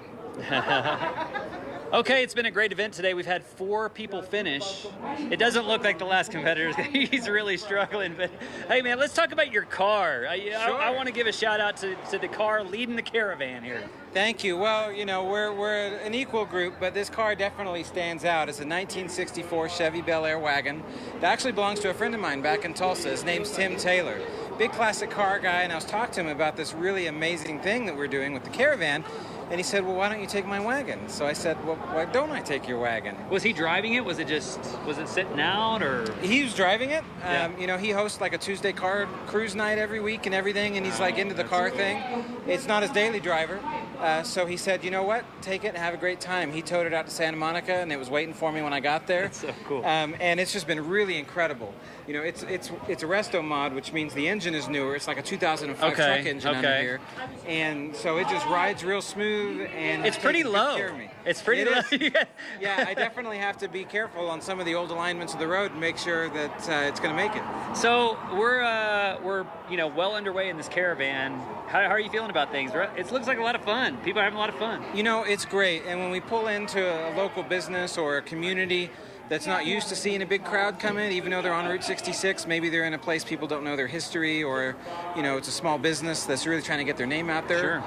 Okay, it's been a great event today. We've had 4 people finish. It doesn't look like the last competitors. He's really struggling. But hey, man, let's talk about your car. I want to give a shout out to the car leading the caravan here. Thank you. Well, you know, we're an equal group, but this car definitely stands out. It's a 1964 Chevy Bel Air wagon that actually belongs to a friend of mine back in Tulsa. His name's Tim Taylor. Big classic car guy, and I was talking to him about this really amazing thing that we're doing with the caravan. And he said, well, why don't you take my wagon? So I said, well, why don't I take your wagon? Was he driving it? Was it sitting out, or? He was driving it. Yeah. You know, he hosts like a Tuesday car cruise night every week and everything, and he's like into the car thing. It's not his daily driver. So he said, you know what? Take it and have a great time. He towed it out to Santa Monica, and it was waiting for me when I got there. That's so cool. And it's just been really incredible. You know, it's a resto mod, which means the engine is newer. It's like a 2005 truck engine under here, and so it just rides real smooth. And it's pretty low. It's pretty low. Yeah, I definitely have to be careful on some of the old alignments of the road and make sure that it's going to make it. So we're well underway in this caravan. How are you feeling about things? It looks like a lot of fun. People are having a lot of fun. You know, it's great. And when we pull into a local business or a community that's not used to seeing a big crowd come in, even though they're on Route 66, maybe they're in a place people don't know their history, or, you know, it's a small business that's really trying to get their name out there. Sure.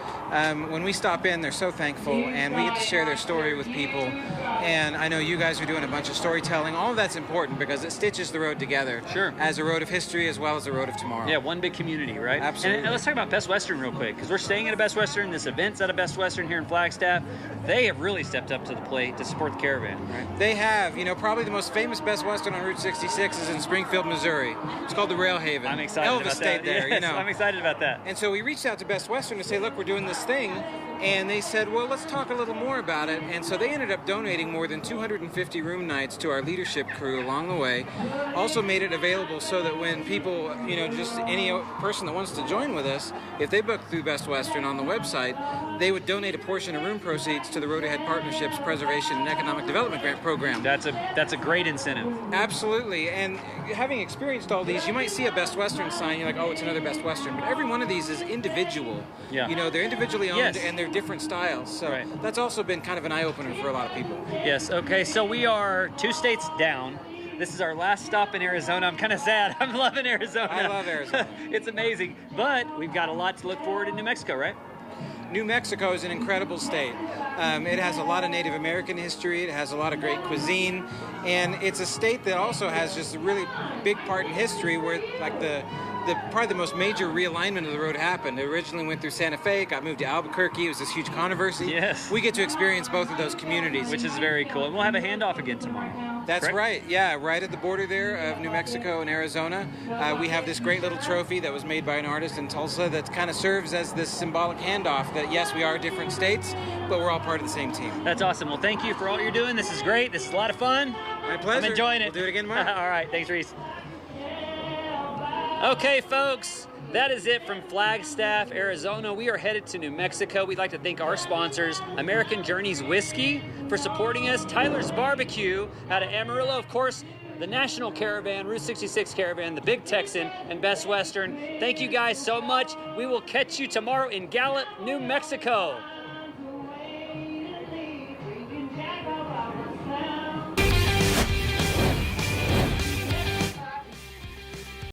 When we stop in, they're so thankful, and we get to share their story with people. And I know you guys are doing a bunch of storytelling. All of that's important because it stitches the road together. Sure. As a road of history as well as a road of tomorrow. Yeah, one big community, right? Absolutely. And let's talk about Best Western real quick, because we're staying at a Best Western. This event's at a Best Western here in Flagstaff. They have really stepped up to the plate to support the caravan, right? They have. You know, probably the most famous Best Western on Route 66 is in Springfield, Missouri. It's called the Rail Haven. I'm excited Elvis about stayed that. there, Yes, you know. I'm excited about that. And so we reached out to Best Western to say, look, we're doing this thing. And they said, well, let's talk a little more about it. And so they ended up donating more than 250 room nights to our leadership crew along the way. Also made it available so that when people, you know, just any person that wants to join with us, if they book through Best Western on the website, they would donate a portion of room proceeds to the Road Ahead Partnerships Preservation and Economic Development Grant Program. That's a great incentive. Absolutely. And having experienced all these, you might see a Best Western sign, you're like, oh, it's another Best Western. But every one of these is individual. Yeah. You know, they're individually owned, Yes. and they're different styles. So Right. that's also been kind of an eye-opener for a lot of people. Yes, okay, so we are 2 states down. This is our last stop in Arizona. I'm kind of sad. I'm loving Arizona. I love Arizona. It's amazing. But we've got a lot to look forward in New Mexico, right? New Mexico is an incredible state. It has a lot of Native American history. It has a lot of great cuisine. And it's a state that also has just a really big part in history where, like, probably the most major realignment of the road happened. It originally went through Santa Fe, got moved to Albuquerque. It was this huge controversy. Yes. We get to experience both of those communities. Which is very cool. And we'll have a handoff again tomorrow. That's correct? right. Yeah, right at the border there of New Mexico and Arizona. We have this great little trophy that was made by an artist in Tulsa that kind of serves as this symbolic handoff that, yes, we are different states, but we're all part of the same team. That's awesome. Well, thank you for all you're doing. This is great. This is a lot of fun. My pleasure. I'm enjoying it. We'll do it again tomorrow. All right. Thanks, Reese. Okay, folks, that is it from Flagstaff, Arizona. We are headed to New Mexico. We'd like to thank our sponsors, American Journeys Whiskey, for supporting us, Tyler's Barbecue out of Amarillo, of course, the National Caravan, Route 66 Caravan, the Big Texan, and Best Western. Thank you guys so much. We will catch you tomorrow in Gallup, New Mexico.